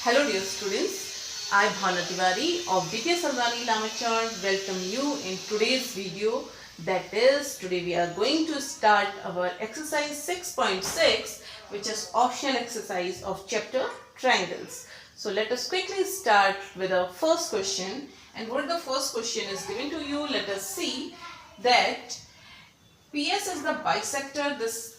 Hello dear students, I Bhana Tiwari of DPS Sardani Lamachar welcome you in today's video. That is, today we are going to start our exercise 6.6, which is optional exercise of chapter triangles. So let us quickly start with the first question. And what the first question is given to you, let us see that PS is the bisector. This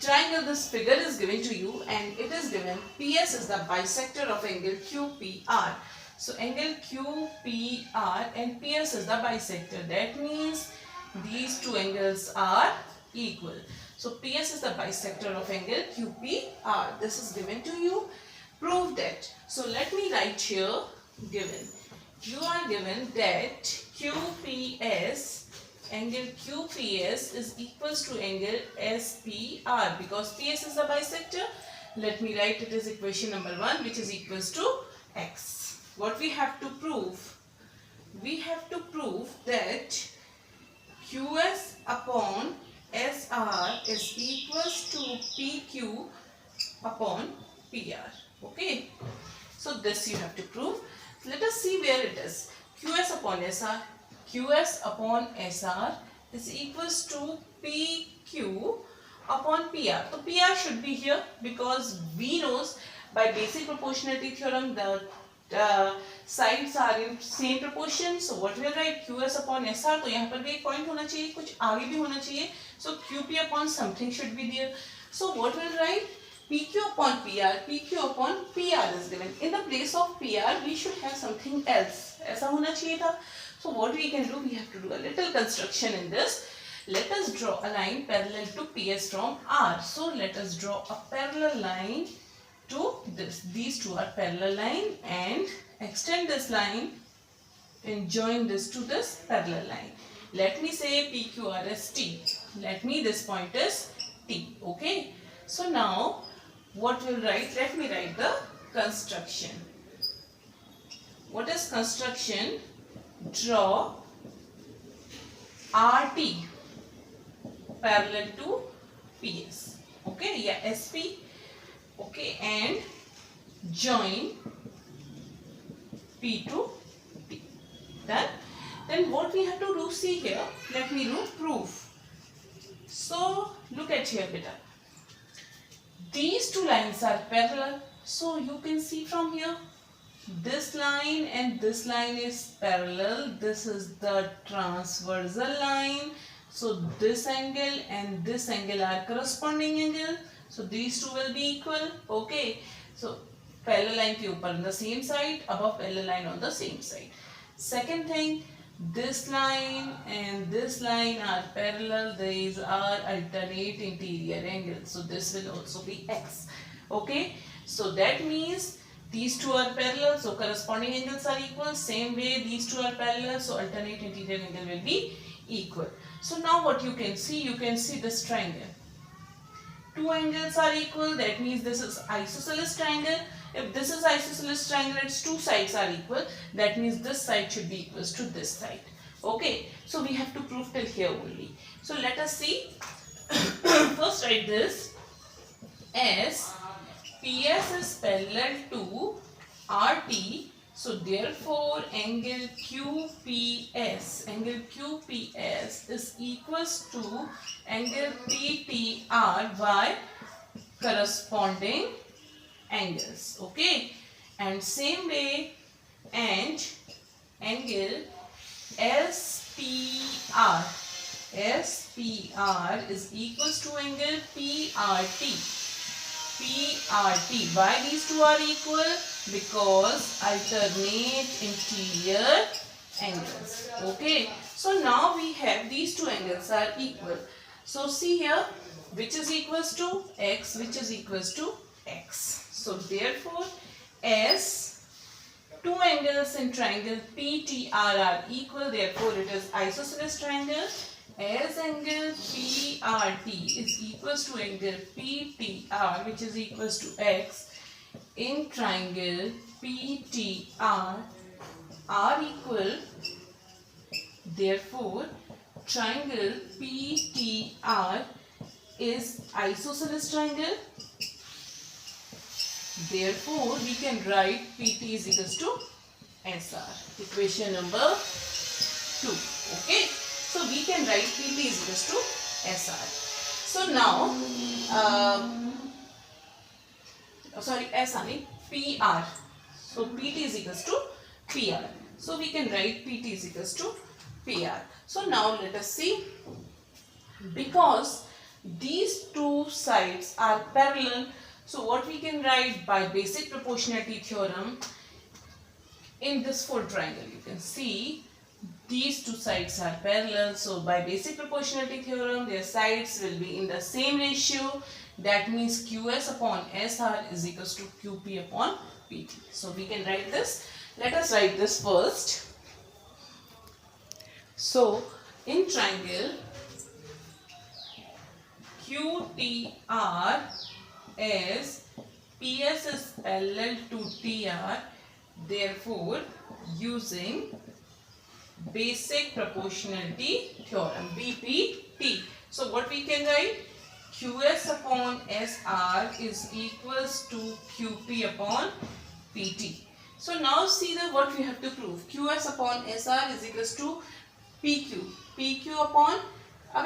triangle, this figure is given to you and it is given PS is the bisector of angle QPR. So angle QPR and PS is the bisector. That means these two angles are equal. So PS is the bisector of angle QPR. This is given to you. Prove that. So let me write here given. You are given that QPS, angle QPS is equals to angle SPR, because PS is the bisector. Let me write it as equation number 1, which is equals to X. What we have to prove? We have to prove that QS upon SR is equals to PQ upon PR. Okay. So this you have to prove. Let us see where it is. QS upon SR. QS upon SR is equals to PQ upon PR. So PR should be here because we knows by basic proportionality theorem the sides are in same proportion. So what we will write QS upon SR. तो यहाँ पर भी एक point होना चाहिए, कुछ आगे भी होना चाहिए. So QP upon something should be there. So what we will write? PQ upon PR. PQ upon PR is given. In the place of PR we should have something else. ऐसा होना चाहिए था. So what we can do, we have to do a little construction in this. Let us draw a line parallel to PS from R. So let us draw a parallel line to this. These two are parallel line and extend this line and join this to this parallel line. Let me say PQR is T. Let me, this point is T. Okay. So now what we'll write? Let me write the construction. What is construction? Draw RT parallel to PS. Okay, yeah, SP. Okay, and join P to T. Done. Then what we have to do, see here, let me do proof. So look at here, beta. These two lines are parallel. So you can see from here, this line and this line is parallel. This is the transversal line. So this angle and this angle are corresponding angle. So these two will be equal. Okay. So parallel line ke upar on the same side, above parallel line on the same side. Second thing, this line and this line are parallel. These are alternate interior angles. So this will also be X. Okay. So that means these two are parallel, so corresponding angles are equal. Same way, these two are parallel, so alternate interior angle will be equal. So now what you can see this triangle. Two angles are equal, that means this is isosceles triangle. If this is isosceles triangle, its two sides are equal, that means this side should be equal to this side. Okay, so we have to prove till here only. So let us see. First write this as PS is parallel to RT, so therefore angle QPS is equals to angle PTR by corresponding angles. Okay, and same way, and angle SPR is equals to angle PRT. Why these two are equal? Because alternate interior angles. Okay. So now we have these two angles are equal. So see here, which is equals to X, which is equals to X. So therefore, as two angles in triangle PTR are equal, therefore it is isosceles triangle. As angle PRT is equals to angle PTR, which is equals to X, in triangle PTR are equal, therefore triangle PTR is isosceles triangle Therefore, we can write PT is equals to SR. Equation number 2. Okay. So, we can write PT is equals to SR. So, now, PR. So, PT is equals to PR. So, we can write PT is equals to PR. So, now let us see. Because these two sides are parallel, so what we can write by basic proportionality theorem, in this full triangle you can see these two sides are parallel, so by basic proportionality theorem their sides will be in the same ratio. That means QS upon SR is equals to QP upon PT. So we can write this. Let us write this first. So in triangle QTR as PS is parallel to TR, therefore using basic proportionality theorem BPT. So what we can write? QS upon SR is equals to QP upon PT. So now see the what we have to prove. QS upon SR is equals to PQ. PQ upon,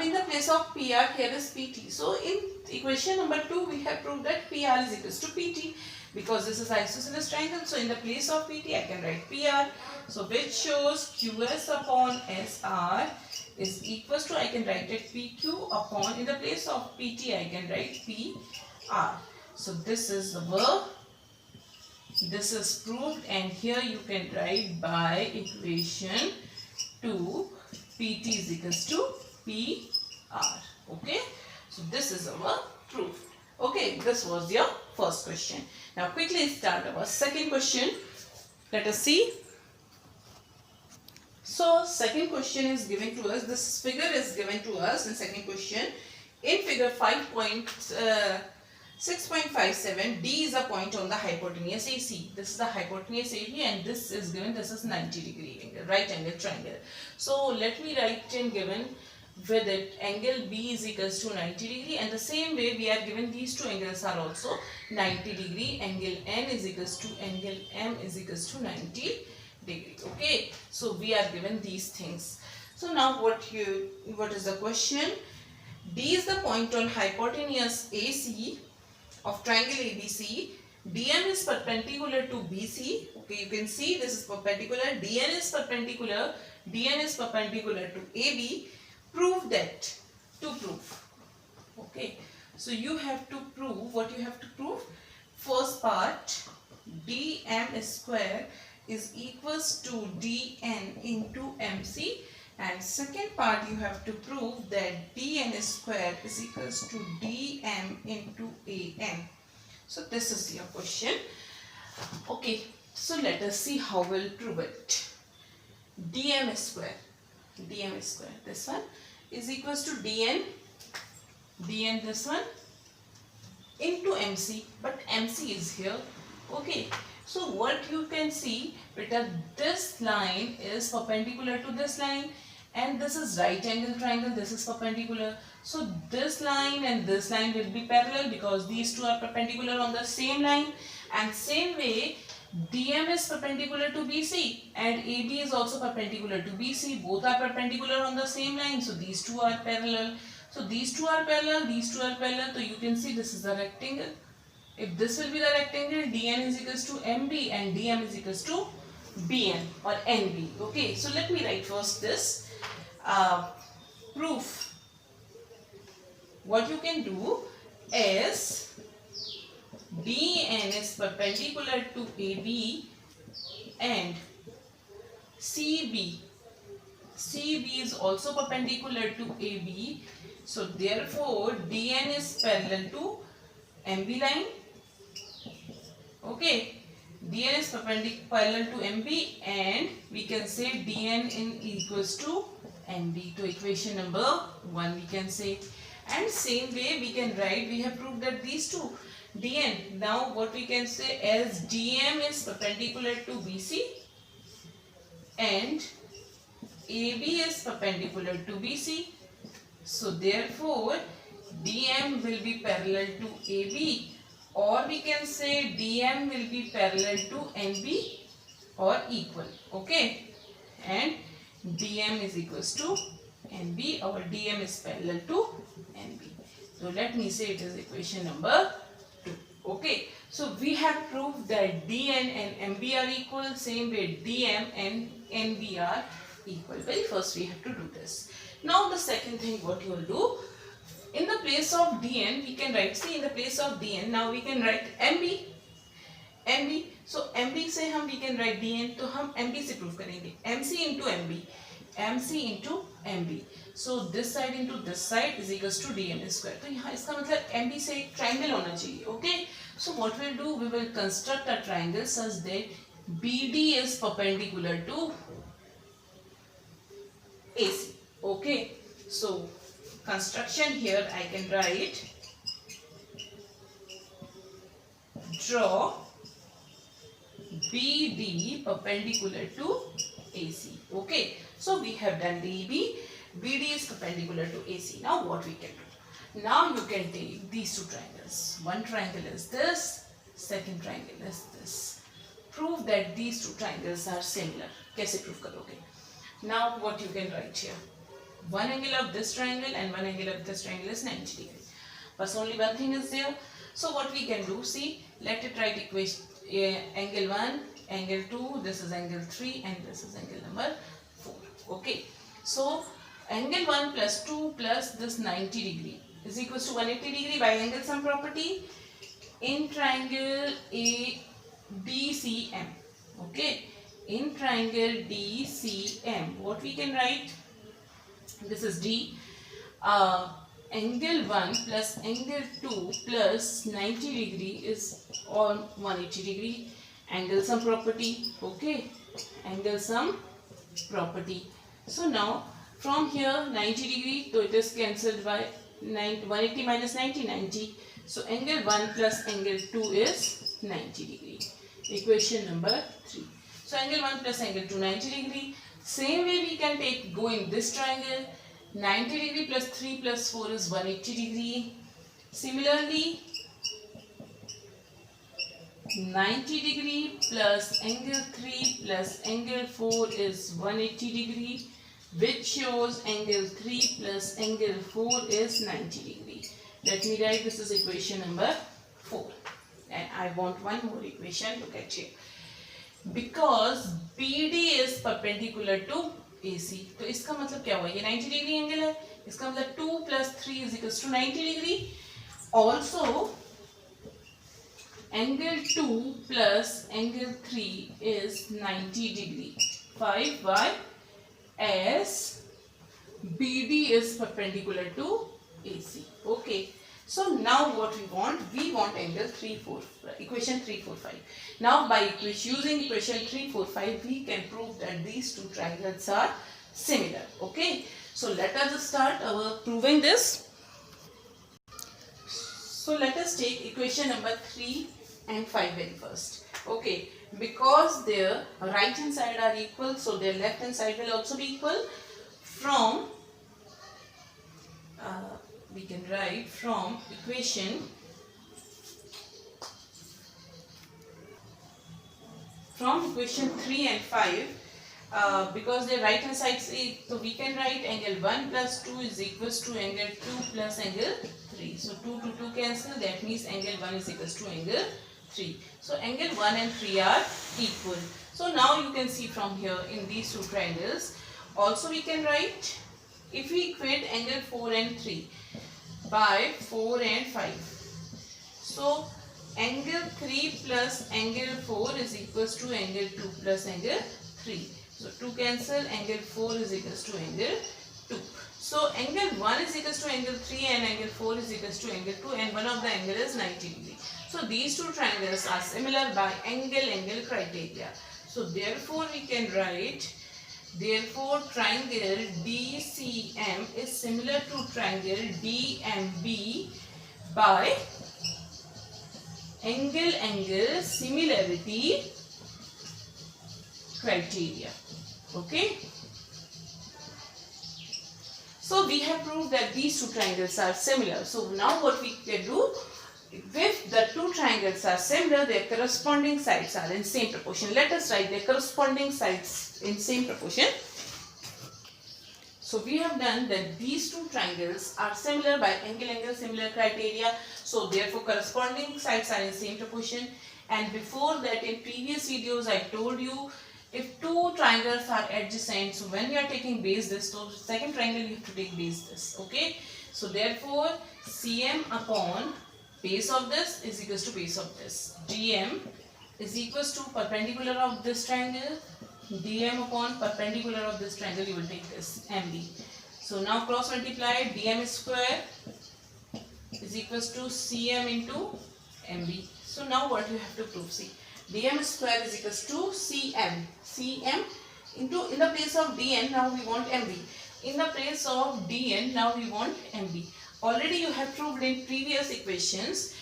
in the place of PR here is PT. So in equation number 2 we have proved that PR is equals to PT. Because this is isosceles triangle, so in the place of PT I can write PR. So which shows QS upon SR is equals to, I can write it PQ upon, in the place of PT I can write PR. So this is the verb, this is proved, and here you can write by equation 2 PT is equals to PR. Okay, so this is our proof. Okay, this was your first question. Now quickly start our second question. Let us see. So second question is given to us. This figure is given to us in second question. In figure 6.57, D is a point on the hypotenuse AC. This is the hypotenuse AC and this is given, this is 90 degree angle, right angle triangle. So let me write in given with it angle B is equals to 90 degree, and the same way we are given these two angles are also 90 degree. Angle N is equals to angle M is equals to 90 degree. Okay, so we are given these things. So now what is the question? D is the point on hypotenuse AC of triangle ABC. DM is perpendicular to BC. Okay, you can see this is perpendicular. DN is perpendicular. DN is perpendicular to AB. Prove that. To prove. Okay, so you have to prove what you have to prove. First part, DM square is equals to DN into MC, and second part you have to prove that DN square is equals to DM into AM. So this is your question. Okay, so let us see how we'll prove it. DM square, this one is equals to DN this one into MC, but MC is here. Okay, so what you can see, beta, this line is perpendicular to this line, and this is right angle triangle, this is perpendicular. So this line and this line will be parallel because these two are perpendicular on the same line, and same way DM is perpendicular to BC and AB is also perpendicular to BC. Both are perpendicular on the same line, so these two are parallel. So these two are parallel, these two are parallel. So you can see this is the rectangle. If this will be the rectangle, DN is equals to MB and DM is equals to BN or NB. Okay, so let me write first this proof. What you can do is DN is perpendicular to AB and CB is also perpendicular to AB. So therefore DN is parallel to MB line. Okay, DN is parallel to MB, and we can say DN in equals to MB. To equation number 1 we can say. And same way we can write, we have proved that these two DN. Now what we can say as DM is perpendicular to BC and AB is perpendicular to BC. So therefore DM will be parallel to AB or we can say DM will be parallel to NB or equal. Okay, and DM is equals to NB or DM is parallel to NB. So let me say it is equation number 2. Okay, so we have proved that DN and MB are equal. Same way DM and NB are equal. Very first we have to do this. Now the second thing what you will do, in the place of DN we can write, see in the place of DN now we can write MB. So MB से हम we can write DN, तो हम MB से prove करेंगे, MC into MB. So this side into this side is equals to DM square. तो यहाँ इसका मतलब MB से एक triangle होना चाहिए. Okay, so what we'll do, we will construct a triangle such that BD is perpendicular to AC. Okay, so construction here I can write, draw BD perpendicular to AC. Okay, so we have done DB. BD is perpendicular to AC. Now what we can do? Now you can take these two triangles. One triangle is this, second triangle is this. Prove that these two triangles are similar. कैसे prove करोगे? Now what you can write here? One angle of this triangle and one angle of this triangle is 90 degrees. But only one thing is there. So what we can do? See, let it write equation. Angle 1, angle 2, this is angle 3 and this is angle number 4. Okay, so angle 1 plus 2 plus this 90 degree is equals to 180 degree by angle sum property in triangle DCM. Okay, in triangle DCM, what we can write? This is D. Angle 1 plus angle 2 plus 90 degree is all 180 degree. Angle sum property. Okay, angle sum property. So now from here 90 degree, so it is cancelled by 180 minus 90, 90. So angle 1 plus angle 2 is 90 degree. Equation number 3. So angle 1 plus angle 2 90 degree. Same way we can take, go in this triangle. 90 degree plus 3 plus 4 is 180 degree. Similarly, 90 degree plus angle 3 plus angle 4 is 180 degree, which shows angle 3 plus angle 4 is 90 degree. Let me write, this is equation number 4. And I want one more equation to get here. Because BD is perpendicular to AC, तो इसका मतलब क्या हुआ? ये 90 degree angle है, इसका मतलब 2 plus 3 is equals to 90 degree. Also, angle 2 plus angle 3 is 90 degree. 5 by as BD is perpendicular to AC. Okay. So now what we want? We want angle 3, 4, equation 3, 4, 5. Now by using equation 3, 4, 5, we can prove that these two triangles are similar. Okay. So let us start our proving this. So let us take equation number 3 and 5 very first. Okay. Because their right hand side are equal, so their left hand side will also be equal. From we can write from equation from equation 3 and 5, because the right hand side is, so we can write angle 1 plus 2 is equals to angle 2 plus angle 3. So 2 to 2 cancel, that means angle 1 is equals to angle 3. So angle 1 and 3 are equal. So now you can see from here in these two triangles. Also we can write, if we equate angle 4 and 3 by 4 and 5. So angle 3 plus angle 4 is equals to angle 2 plus angle 3. So 2 cancel, angle 4 is equals to angle 2. So angle 1 is equals to angle 3 and angle 4 is equals to angle 2, and one of the angle is 90 degree. So these two triangles are similar by angle criteria. So therefore we can write, therefore triangle DCM is similar to triangle DMB by angle similarity criteria. Okay. So we have proved that these two triangles are similar. So now what we can do, if the two triangles are similar, their corresponding sides are in same proportion. Let us write their corresponding sides in same proportion. So we have done that these two triangles are similar by angle similar criteria. So therefore corresponding sides are in same proportion. And before that, in previous videos I told you, if two triangles are adjacent, so when you are taking base this, so second triangle you have to take base this. Okay. So therefore CM upon base of this is equals to base of this. DM is equals to perpendicular of this triangle. DM upon perpendicular of this triangle, you will take this MB. So now cross multiply, DM square is equals to CM into MB. So now what you have to prove? See, DM square is equals to CM. CM into, in the place of DN, now we want MB. In the place of DN, now we want MB. Already you have proved in previous equations.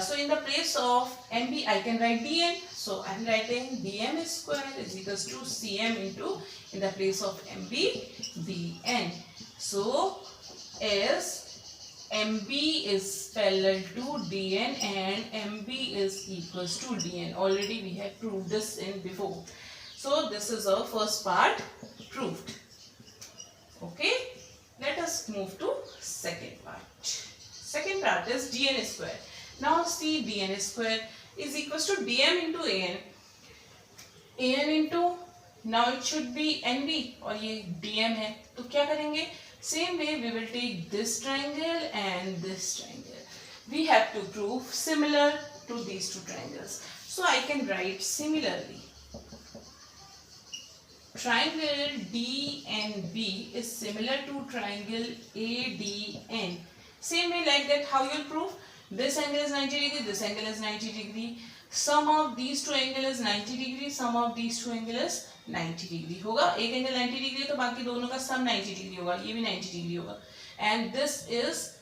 So in the place of MB, I can write DN. So I am writing DM square is equals to CM into, in the place of MB, DN. So as MB is parallel to DN and MB is equals to DN. Already we have proved this in before. So this is our first part proved. Okay. Let us move to second part. Second part is DN square. Now see, DN square is equals to DM into AN. AN into, now it should be NB और ये DM है. तो क्या करेंगे? Same way we will take this triangle and this triangle. We have to prove similar to these two triangles. So I can write similarly. Triangle DNB is similar to triangle ADN. Same way like that, how you will prove? This angle is 90 degree, this angle is 90 degree. Sum of these two angle is 90 degree, sum of these two angle is 90 degree. होगा एक angle 90 degree तो बाकी दोनों का sum 90 degree होगा, ये भी 90 degree होगा. And this is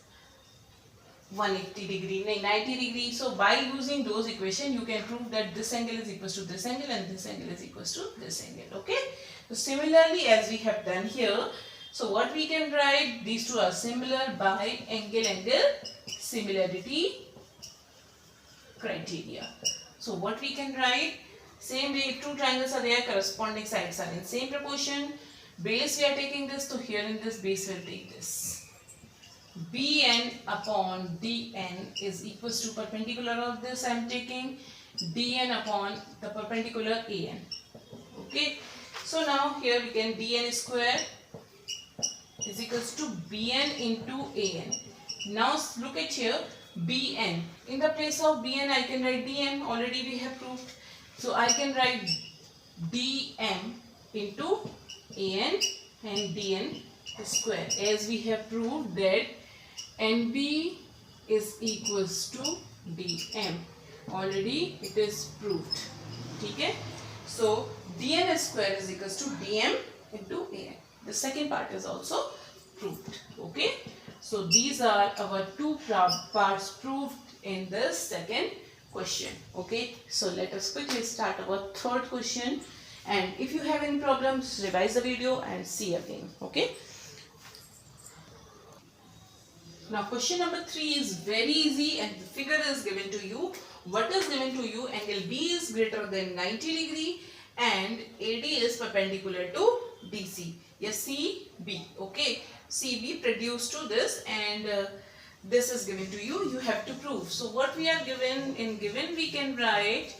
180 degree, नहीं 90 degree. So by using those equation, you can prove that this angle is equals to this angle and this angle is equals to this angle. Okay. So similarly, as we have done here, so what we can write, these two are similar by angle similarity criteria. So what we can write, same way, if two triangles are there, corresponding sides are in same proportion. Base we are taking this, so here in this base we will take this. BN upon DN is equals to perpendicular of this I am taking DN upon the perpendicular AN. Okay. So now here we can DN square is equals to BN into AN. Now look at here, BN. In the place of BN I can write DM. Already we have proved. So I can write DM into AN and DN square, as we have proved that NB is equals to DM. Already it is proved. Okay. So DN square is equals to DM into AN. The second part is also proved. Okay. So these are our two parts proved in this second question. Okay. So let us quickly start our third question. And if you have any problems, revise the video and see again. Okay. Now question number 3 is very easy and the figure is given to you. What is given to you? Angle B is greater than 90 degree and AD is perpendicular to DC. Yes, CB. Okay. CB produced to this and this is given to you. You have to prove. So what we are given, in given we can write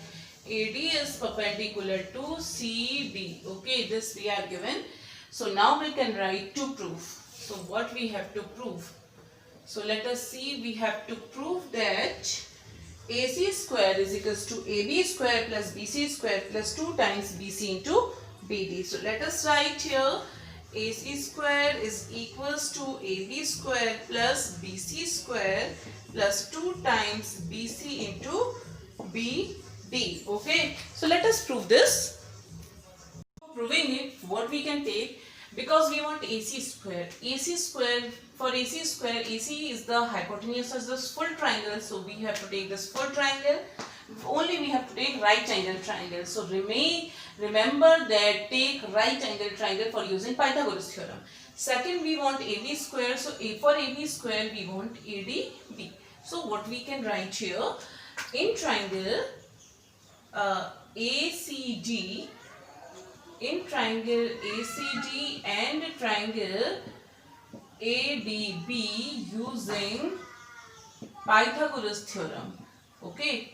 AD is perpendicular to CB. Okay. This we are given. So now we can write to prove. So what we have to prove? So let us see, we have to prove that AC square is equals to AB square plus BC square plus 2 times BC into BD. So let us write here, AC square is equals to AB square plus BC square plus 2 times BC into BD. Okay. So let us prove this. For proving it, what we can take, because we want AC square. AC square, for AC square, AC is the hypotenuse of this full triangle. So we have to take this full triangle. Only we have to take right angle triangle. So remember that take right angle triangle for using Pythagoras theorem. Second, we want AB square. So for AB square, we want ADB. So what we can write here, in triangle ACD, in triangle ACD and triangle ADB using Pythagoras theorem. Okay,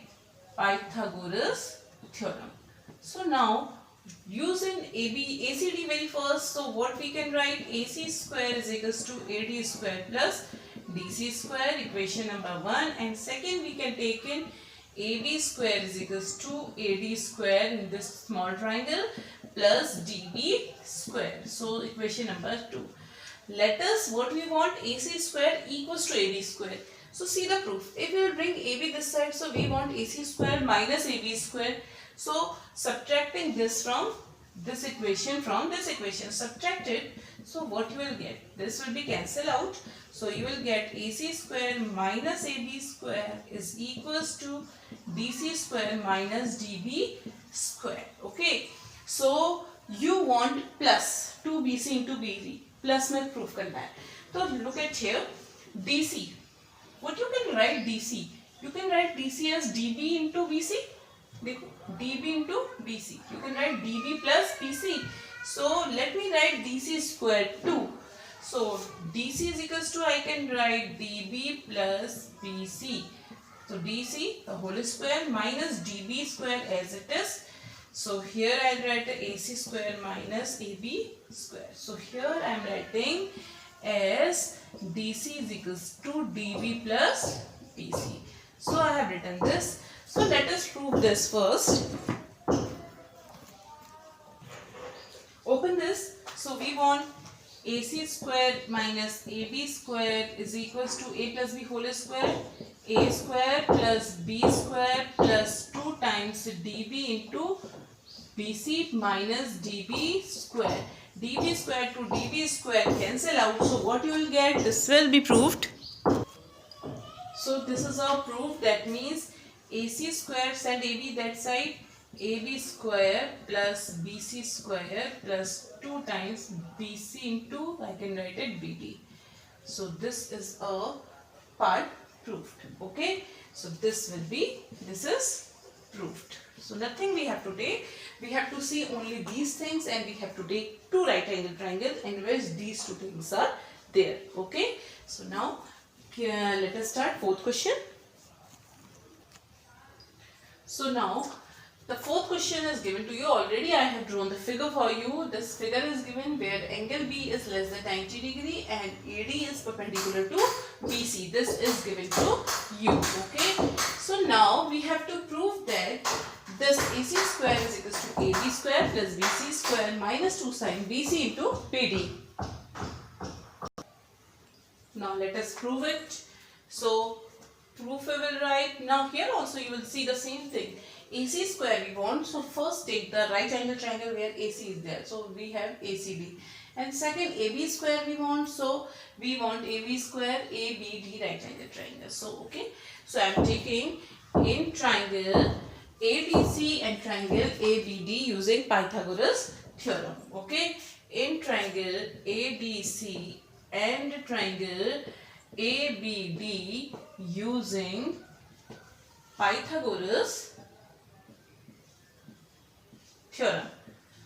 Pythagoras theorem. So now using ACD very first, so what we can write, AC square is equals to AD square plus DC square, equation number 1, and second we can take in AB square is equals to AD square in this small triangle plus DB square. So equation number 2. Let us, what we want, AC square equals to AB square. So see the proof. If we will bring AB this side, so we want AC square minus AB square. So subtracting this from this equation from this equation, subtract it. So what you will get? This will be cancelled out. So you will get AC square minus AB square is equals to DC square minus DB square. Okay. So you want plus 2BC into BD. Plus में proof करना है. तो look at here, DC. What you can write DC? You can write DC as DB into BC. देखो, DB into BC. You can write DB plus BC. So let me write DC square 2. So DC is equals to, I can write DB plus BC. So DC the whole square minus DB square as it is. So here I will write the AC square minus AB square. So here I am writing as DC is equals to DB plus BC. So I have written this. So let us prove this first. Open this. So we want AC square minus AB square is equals to A plus B whole square. A square plus B square plus 2 times DB into BC minus DB square. DB square to DB square cancel out. So what you will get? This will be proved. So this is our proof. That means AC square, send AB that side. AB square plus BC square plus 2 times BC into, I can write it, BD. So this is a part proved. Okay. So this is proved. So nothing we have to take. We have to see only these things, and we have to take 2 right angle triangles in which these 2 things are there. Okay. So now let us start 4th question. So now the 4th question is given to you. Already I have drawn the figure for you. This figure is given where angle B is less than 90 degree and AD is perpendicular to BC. This is given to you. Okay. So now we have to prove that this AC square is equals to AB square plus BC square minus 2 sin BC into BD. Now let us prove it. So proof we will write. Now here also you will see the same thing. AC square we want. So first take the right angle triangle where AC is there. So we have ACD. And second AB square we want. So we want AB square ABD right angle triangle. So okay. So I am taking in triangle ABC and triangle ABD using Pythagoras theorem. Okay. In triangle ABC and triangle ABD using Pythagoras theorem.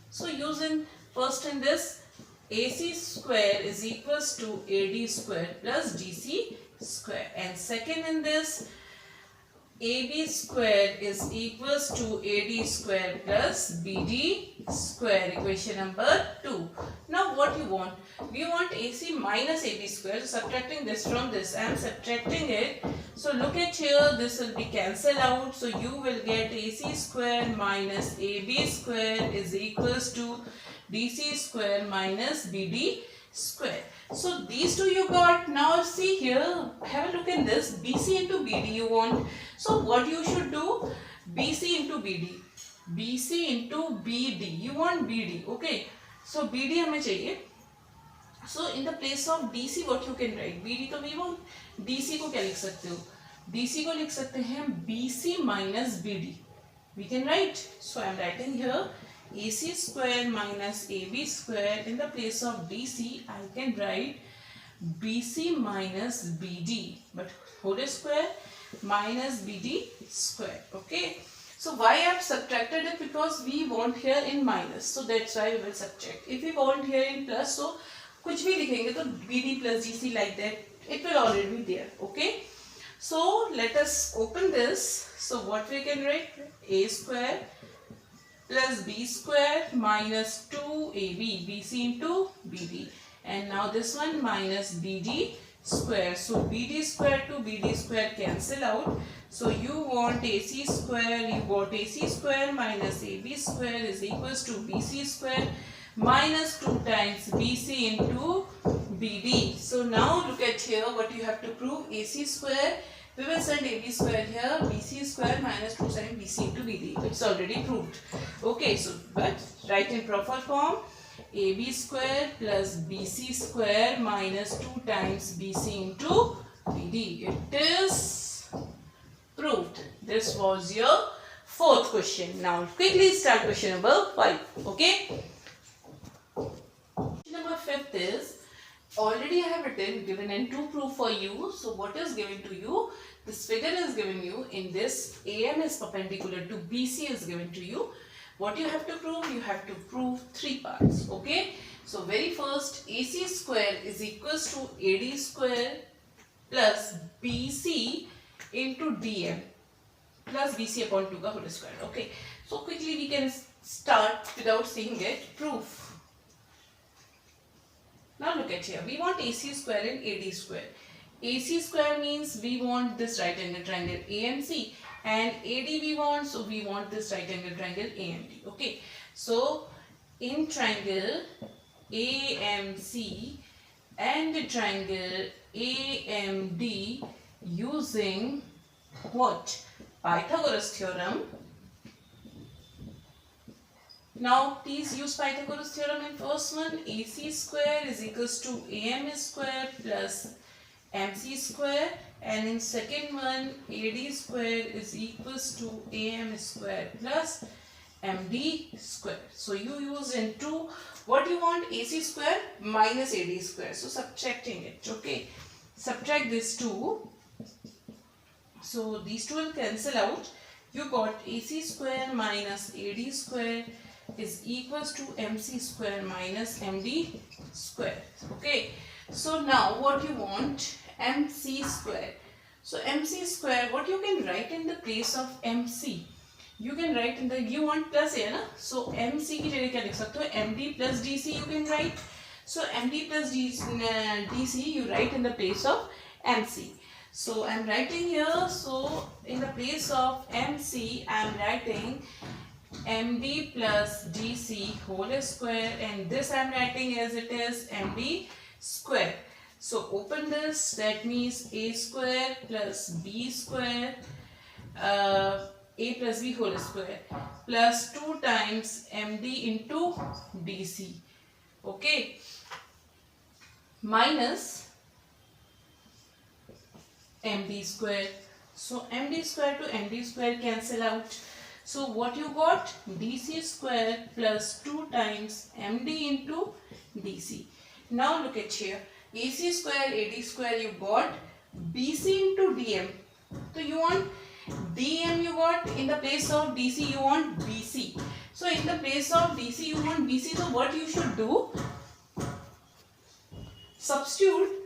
So using first in this, AC square is equals to AD square plus DC square, and second in this, AB square is equals to AD square plus BD square, equation number 2. Now what you want? We want AC minus AB square. So subtracting this from this, I am subtracting it. So look at here, this will be cancelled out. So you will get AC square minus AB square is equals to DC square minus BD square. So these 2 you got. Now see here, have a look in this. BC into BD you want. So what you should do? BC into BD. BC into BD. You want BD. Okay. So BD हमें चाहिए. So in the place of DC what you can write? BD तो we want. DC को क्या लिख सकते हो? DC को लिख सकते हैं BC minus BD. We can write. So I am writing here AC square minus AB square. In the place of DC I can write BC minus BD, but whole square minus BD square. Okay. So why I have subtracted it? Because we want here in minus, so that's why we will subtract. If we want here in plus, so कुछ भी लिखेंगे तो BD plus DC like that, it will already be there. Okay. So let us open this. So what we can write? A square plus B square minus 2AB, BC into BD, and now this one minus BD square. So BD square to BD square cancel out. So you want AC square, you got AC square minus AB square is equals to BC square minus 2 times BC into BD. So now look at here what you have to prove. AC square, we will send AB square here, BC square minus 2 times BC into BD. It's already proved. Okay, so but write in proper form. AB square plus BC square minus 2 times BC into BD. It is proved. This was your fourth question. Now quickly start question number 5. Okay. Question number 5 is, already I have written given and to prove for you. So what is given to you? This figure is given you. In this, AM is perpendicular to BC is given to you. What you have to prove? You have to prove 3 parts. Okay. So very first, AC square is equals to AD square plus BC into DM plus BC upon 2 ka whole square. Okay. So quickly we can start without seeing it. Proof. Now look at here. We want AC square and AD square. AC square means we want this right angle triangle AMC, and AD we want, so we want this right angle triangle AMD. Okay. So in triangle AMC and the triangle AMD, using what? Pythagoras theorem. Now please use Pythagoras theorem in first one. AC square is equals to AM square plus MC square, and in second one AD square is equals to AM square plus MD square. So you use into what you want? AC square minus AD square. So subtracting it. Okay. Subtract these two. So these two will cancel out. You got AC square minus AD square is equals to MC square minus MD square. Okay. So now what you want? MC square. So MC square, what you can write in the place of MC? You can write in the, you want plus here na? So MC की जगह क्या लिख सकते हो? MD plus DC you can write. So MD plus DC you write in the place of MC. So I am writing here. So in the place of MC I am writing MD plus DC whole square, and this I am writing as it is MD square. So open this, that means A square plus B square, A plus B whole square plus 2 times MD into DC. Okay. Minus MD square. So MD square to MD square cancel out. So what you got? DC square plus 2 times MD into DC. Now look at here. AC square, AD square you got. BC into DM. So you want DM, you got in the place of DC you want BC. So in the place of DC you want BC. So what you should do? Substitute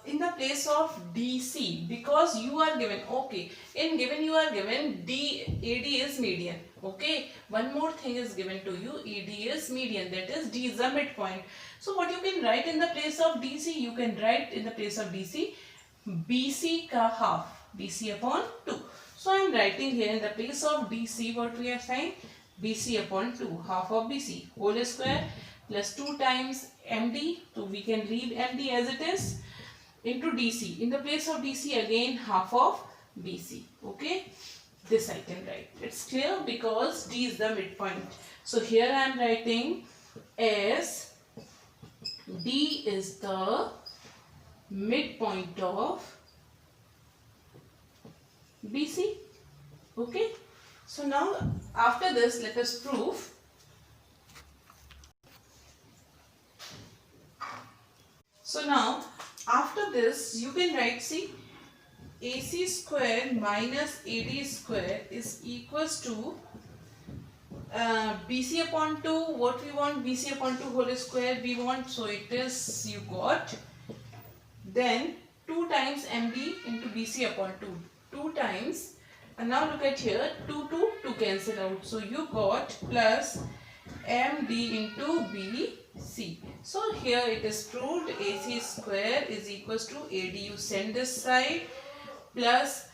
in the place of DC, because you are given, okay, in given you are given AD is median. Okay, one more thing is given to you, AD is median, that is D is the midpoint. So what you can write in the place of DC? You can write in the place of DC BC ka half, BC upon 2. So I am writing here in the place of DC what we have signed, BC upon 2, half of BC whole square plus 2 times MD, so we can leave MD as it is, into DC. In the place of DC again half of BC. Okay, this I can write. It's clear because D is the midpoint. So here I am writing as D is the midpoint of BC. Okay, so now after this let us prove. So now after this you can write, see, AC square minus AD square is equals to BC upon 2. What we want? BC upon 2 whole square we want. So it is, you got, then 2 times MD into BC upon 2. 2 times, and now look at here, 2 cancel out. So you got plus MD into BC. So here it is proved AC square is equals to AD. You send this side, plus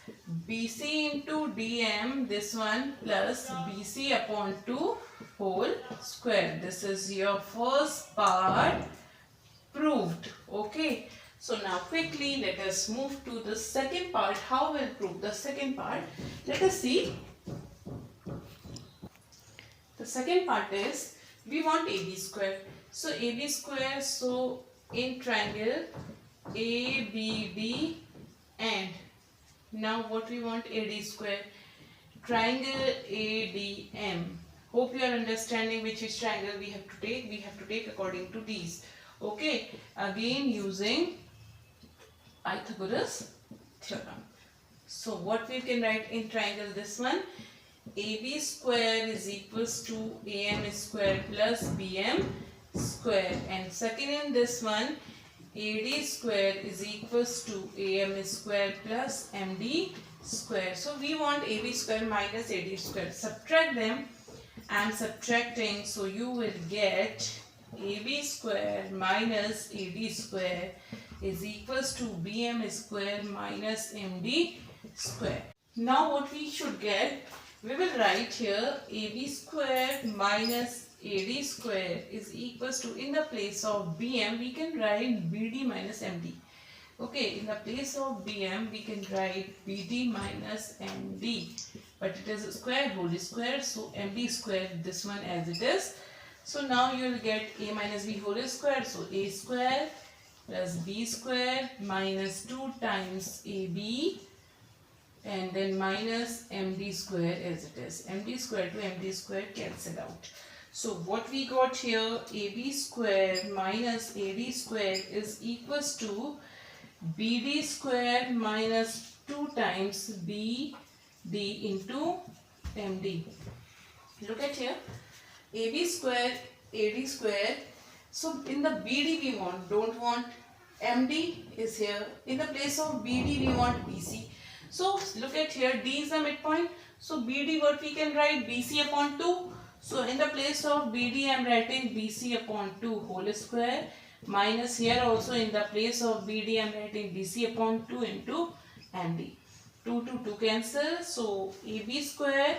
BC into DM, this one, plus BC upon 2 whole square. This is your first part proved. Okay. So now quickly let us move to the second part. How we'll prove the second part? Let us see. The second part is, we want AB square. So AB square, so in triangle ABD, and now what we want? AD square. Triangle ADM. Hope you are understanding which is triangle we have to take. We have to take according to these. Okay. Again using Pythagoras theorem. So what we can write in triangle, this one, AB square is equals to AM square plus BM square, and second in this one, AD square is equals to AM square plus MD square. So we want AB square minus AD square. Subtract them. I am subtracting, so you will get AB square minus AD square is equals to BM square minus MD square. Now what we should get? We will write here AB square minus AD square is equals to, in the place of BM we can write BD minus MD. Okay, in the place of BM we can write BD minus MD, but it is a square, whole square, so MD square, this one as it is. So now you will get A minus B whole square, so A square plus B square minus 2 times AB, and then minus MD square as it is. MD square to MD square cancel out. So what we got here, AB square minus AD square is equals to BD square minus 2 times BD into MD. Look at here, AB square, AD square. So in the BD we want, don't want MD is here. In the place of BD we want BC. So look at here, D is the midpoint. So BD, what we can write? BC upon 2. So in the place of BD I am writing BC upon 2 whole square, minus here also in the place of BD I am writing BC upon 2 into MD. 2 to 2 cancel. So AB square,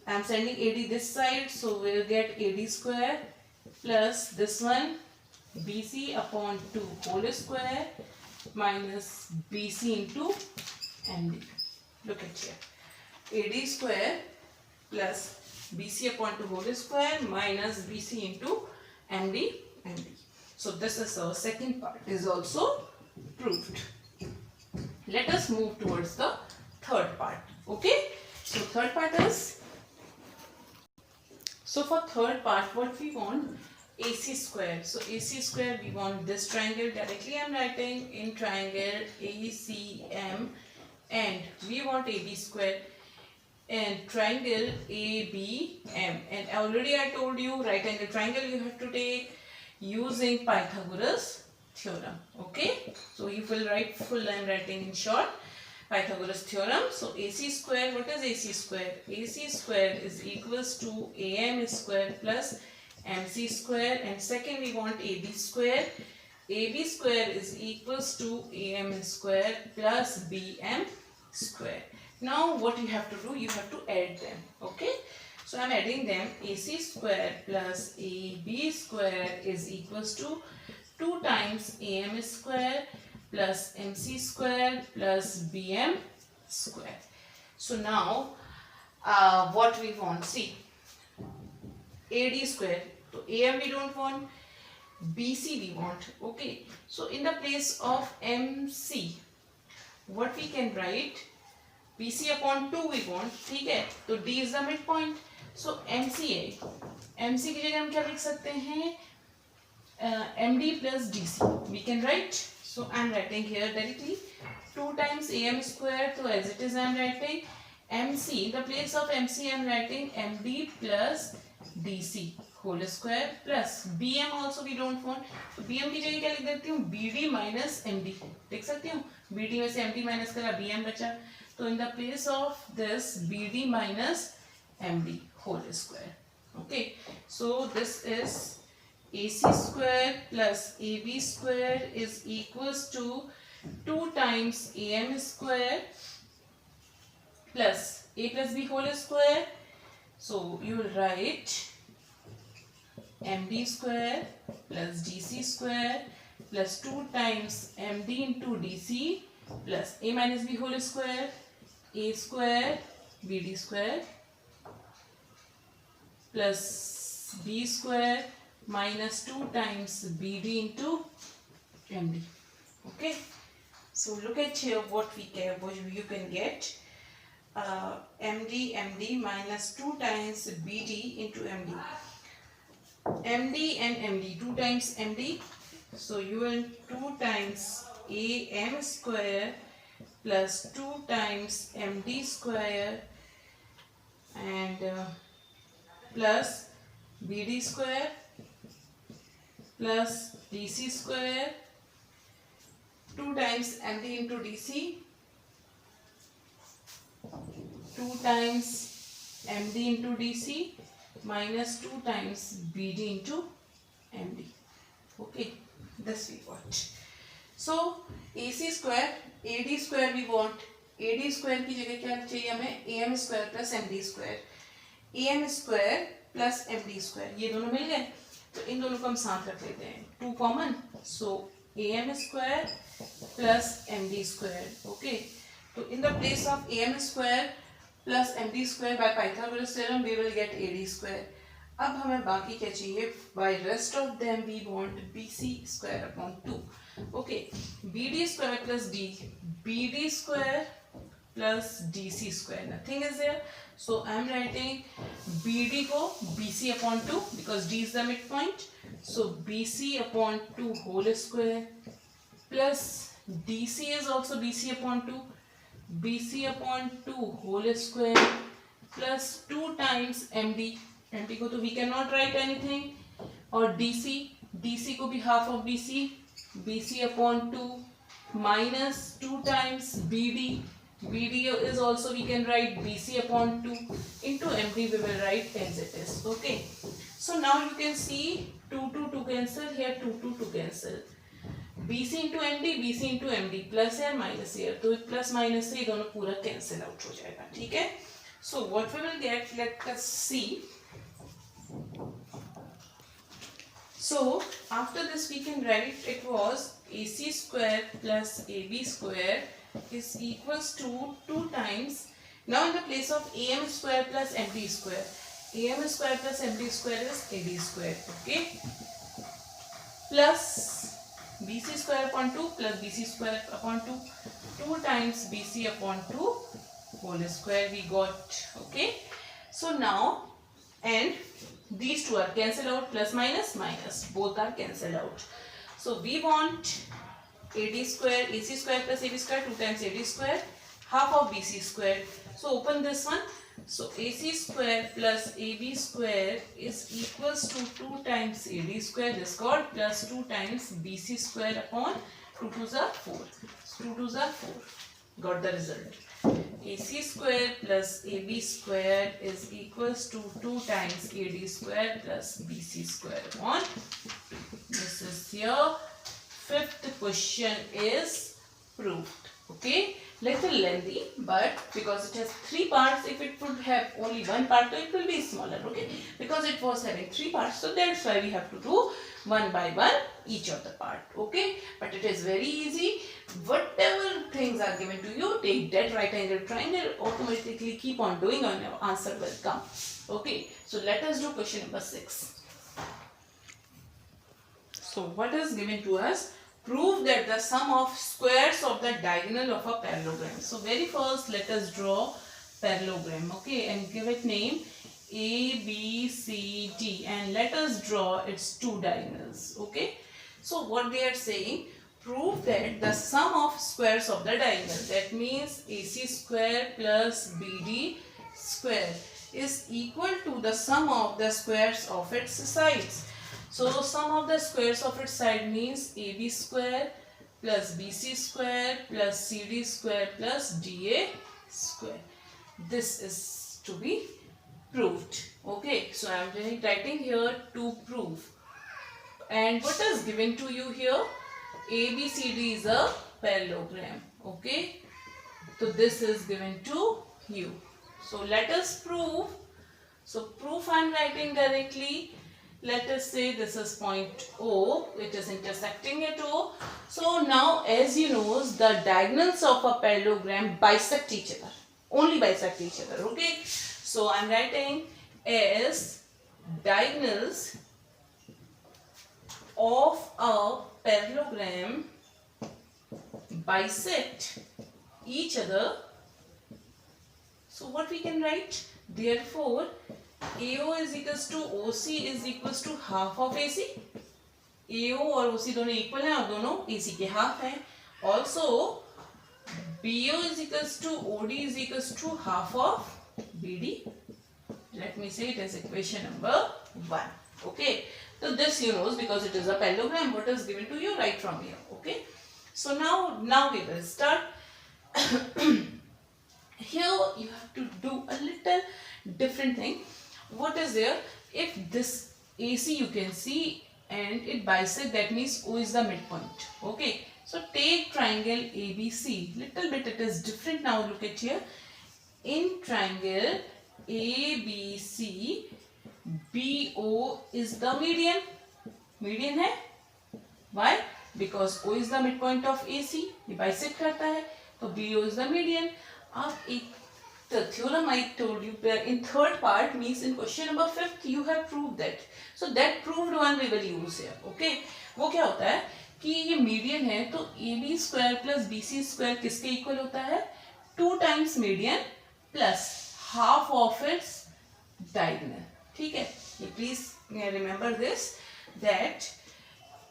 I am sending AD this side, so we will get AD square plus this one BC upon 2 whole square minus BC into MD. Look at here, AD square plus BC upon 2 whole square minus BC into MD. So this is our second part, is also proved. Let us move towards the third part. Okay, so third part is, so for third part what we want? AC square. So AC square, we want this triangle. Directly I am writing in triangle ACM, and we want AB square and triangle ABM. And already I told you, right angle triangle you have to take using Pythagoras theorem. Okay, so you will write full, I am writing in short, Pythagoras theorem. So AC square, what is AC square? AC square is equals to AM square plus MC square, and second we want AB square. AB square is equals to AM square plus BM square. Now what you have to do? You have to add them. Okay, so I am adding them. AC square plus AB square is equals to 2 times AM square plus MC square plus BM square. So now what we want? See, AD square. So AM we don't want, BC we want. Okay, so in the place of MC, what we can write? BC upon 2 we want. ठीक है, तो D is the midpoint. So MC है, MC की जगह हम क्या लिख सकते हैं? MD plus DC. We can write. So I am writing here directly 2 times AM square. So as it is I am writing MC. In the place of MC I am writing MD plus DC whole square plus BM also we don't want. तो BM की जगह क्या लिख देती हूँ BD minus MD. देख सकती हूँ BD में से MD minus करा BM बचा. तो in the place of this BD minus MD whole square. Okay. So this is AC square plus AB square is equals to 2 times AM square plus A plus B whole square. So you will write MD square plus DC square plus 2 times MD into DC plus A minus B whole square, A square, BD square plus B square minus 2 times BD into MD. Okay. So look at here what you can get. MD minus 2 times BD into MD. MD and MD, 2 times MD. So you will 2 times AM square plus 2 times MD square and plus BD square plus DC square 2 times MD into DC 2 times MD into DC minus 2 times BD into MD. Okay, this we got. So AC square, AD square we want. AD square की जगह क्या चाहिए हमें AM square plus MD square. AM square plus MD square ये दोनों मिल गए. तो इन दोनों को हम साथ रख लेते हैं. 2 common. So AM square plus MD square. Okay. So in the place of AM square plus MD square by Pythagoras theorem we will get AD square. अब हमें बाकी क्या चाहिए? By rest of them we want BC square upon 2. Okay, BD square plus BD square plus DC square. Nothing is there. So I am writing BD को BC upon 2 because D is the midpoint. So BC upon 2 whole square plus DC is also BC upon 2. BC upon 2 whole square plus 2 times MD. MD को तो we cannot write anything. और DC को भी half of BC upon 2 minus 2 times BD. BD is also we can write BC upon 2 into MD we will write as it is. Okay. So now you can see 2 cancel here, 2 cancel. BC into MD plus या minus here. तो plus minus से ये दोनों पूरा cancel out हो जाएगा. ठीक है? So what we will get, let us see. So after this we can write it was AC square plus AB square is equals to 2 times. Now in the place of AM square plus MD square. AM square plus MD square is AD square. Okay. Plus BC square upon 2 plus BC square upon 2. 2 times BC upon 2 whole square we got. Okay. So now and these two are cancelled out, plus minus minus both are cancelled out. So we want AD square, AC square plus AB square 2 times AD square half of BC square. So open this one. So AC square plus AB square is equals to 2 times AD square this got plus 2 times BC square upon 2 2s are 4. 2 2s are 4. Got the result. AC square plus AB square is equals to 2 times AD square plus BC square upon. This is your fifth question is proved. Okay, little lengthy, but because it has 3 parts, if it would have only 1 part, it will be smaller. Okay, because it was having 3 parts, so that's why we have to do one by one each of the part. Okay, but it is very easy. Whatever things are given to you, take that right angle triangle, automatically keep on doing and your answer will come. Okay, so let us do question number 6. So what is given to us? Prove that the sum of squares of the diagonal of a parallelogram. So very first let us draw parallelogram. Okay, and give it name A, B, C, D, and let us draw its two diagonals. Okay. So what they are saying, prove that the sum of squares of the diagonal, that means AC square plus BD square, is equal to the sum of the squares of its sides. So sum of the squares of its side means AB square plus BC square plus CD square plus DA square. This is to be proved. Okay, so I am writing here to prove. And what is given to you here? ABCD is a parallelogram. Okay, so this is given to you. So let us prove. So proof I am writing directly. Let us say this is point O, it is intersecting at O. So now, as you know, the diagonals of a parallelogram bisect each other. Only bisect each other. Okay, so I am writing as diagonals of a parallelogram bisect each other. So what we can write? Therefore, AO is equals to OC is equals to half of AC. AO और OC दोनों equal हैं और दोनों AC के half हैं. Also, BO is equals to OD is equals to half of BD. Let me say it as equation number 1. Okay. So this you know because it is a parallelogram. What is given to you right from here. Okay. So now we will start. Here you have to do a little different thing. What is there? If this AC you can see and it bisect, that means O is the midpoint. Okay. So take triangle ABC. Little bit it is different now. Look at here. In triangle ABC, BO is the median. Median है. Why? Because O is the midpoint of AC. ये bisect करता है. तो BO is the median. अब एक the theorem I told you in third part means in question number 5th you have proved that. So that proved one we will use here. Okay. वो क्या होता है कि ये median है तो AB square plus BC square किसके equal होता है? 2 times median plus half of its diagonal. ठीक है. Please remember this that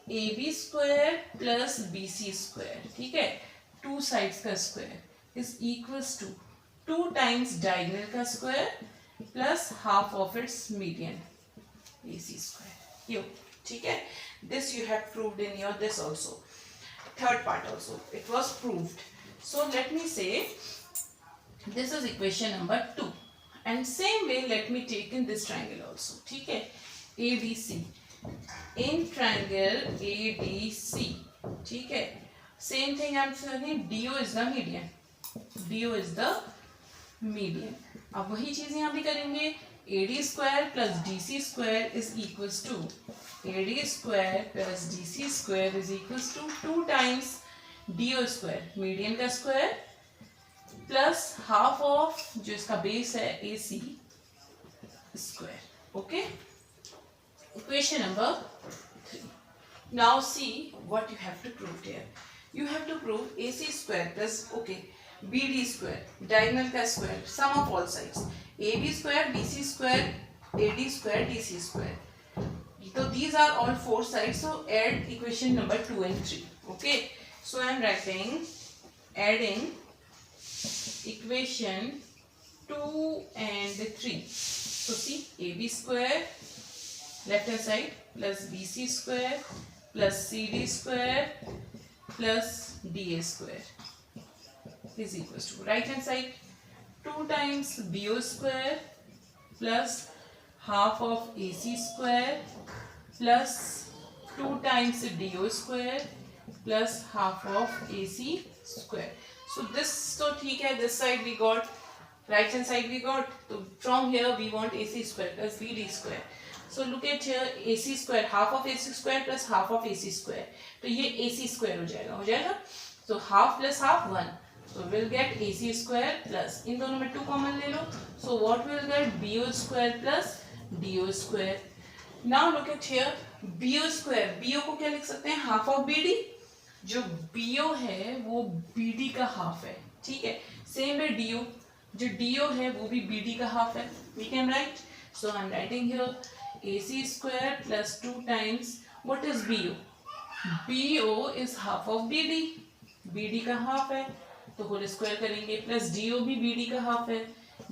AB square plus BC square. ठीक है. 2 sides का square is equals to 2 times diagonal का square plus half of its median AC square. You, ठीक है? This you have proved in your this also. Third part also. It was proved. So let me say this is equation number 2. And same way let me take in this triangle also. ठीक है? ABC. In triangle ABC. ठीक है? Same thing I am saying. DO is the median. DO is the median. अब वही चीज यहाँ भी करेंगे. AD square plus DC square is equals to AD square plus DC square is equals to 2 times DO square, median का square plus half of जो इसका base है AC square. Okay. Equation number 3. Now see what you have to prove here. You have to prove AC square plus BD square, diagonal का square, sum of all sides. AB square, BC square, AD square, DC square. So these are all 4 sides. So add equation number 2 and 3. Okay. So I am writing adding equation 2 and 3. So see AB square left hand side plus BC square plus CD square plus DA square is equals to right hand side 2 times BO square plus half of AC square plus 2 times DO square plus half of AC square. So this so ठीक है, this side we got, right hand side we got. So from here we want AC square plus BD square. So look at here AC square, half of AC square plus half of AC square. तो ये AC square हो जाएगा. So half plus half 1. So we'll get AC square plus इन दोनों में 2 common ले लो. So what we'll get BO square plus DO square. Now look at here BO square. BO को क्या लिख सकते हैं? Half of BD. जो BO है वो BD का half है. ठीक है. Same way DO. जो DO है वो भी BD का half है. We can write. So I'm writing here AC square plus 2 times, what is BO? BO is half of BD. BD का half है तो होल स्क्वायर करेंगे, प्लस DO भी BD का half है,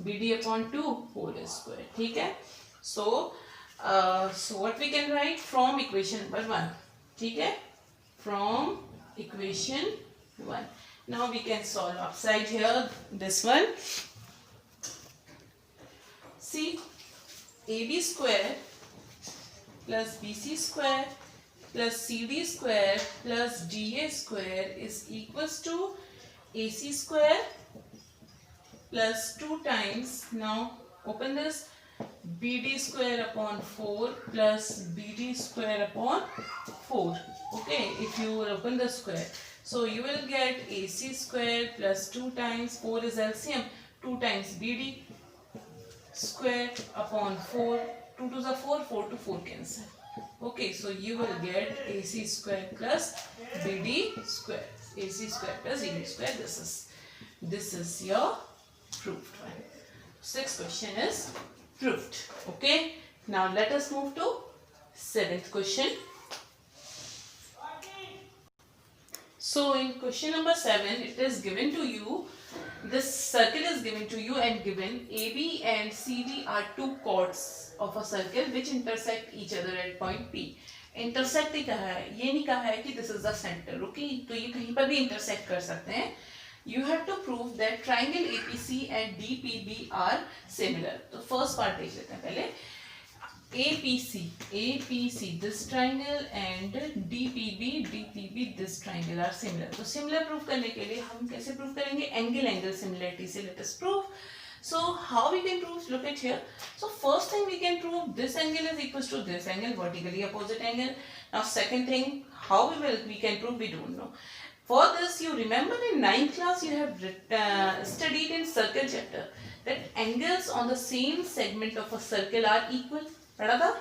BD upon 2 होल स्क्वायर. ठीक है. So what we can write from equation number 1. ठीक है. From equation 1. Now we can solve upside here this one. See, AB square plus BC square plus CD square plus DA square is equals to AC square plus 2 times, now open this, BD square upon 4 plus BD square upon 4. Okay, if you open the square, so you will get AC square plus 2 times 4 is LCM, 2 times BD square upon 4, 2 to the 4, 4 to 4 cancel. Okay, so you will get AC square plus BD square, AC square plus BD square. This is your proved one. Sixth question is proved. Okay, now let us move to seventh question. So in question number 7, it is given to you, this circle is given to you and given AB and CD are two chords of a circle which intersect each other at point P. Intersect ही कहा है, ये नहीं कहा है कि this is the center. Okay, तो ये कहीं पर भी intersect कर सकते हैं. You have to prove that triangle APC and DPB are similar. तो first part देख लेते हैं पहले. APC this triangle and DPB this triangle are similar. तो similar proof करने के लिए हम कैसे prove करेंगे? Angle similarity से let us prove. So how we can prove? Look at here. So first thing we can prove this angle is equals to this angle, vertically opposite angle. Now second thing, how we can prove, we don't know. For this, you remember in 9th class you have studied in circle chapter that angles on the same segment of a circle are equal. पढ़ा था?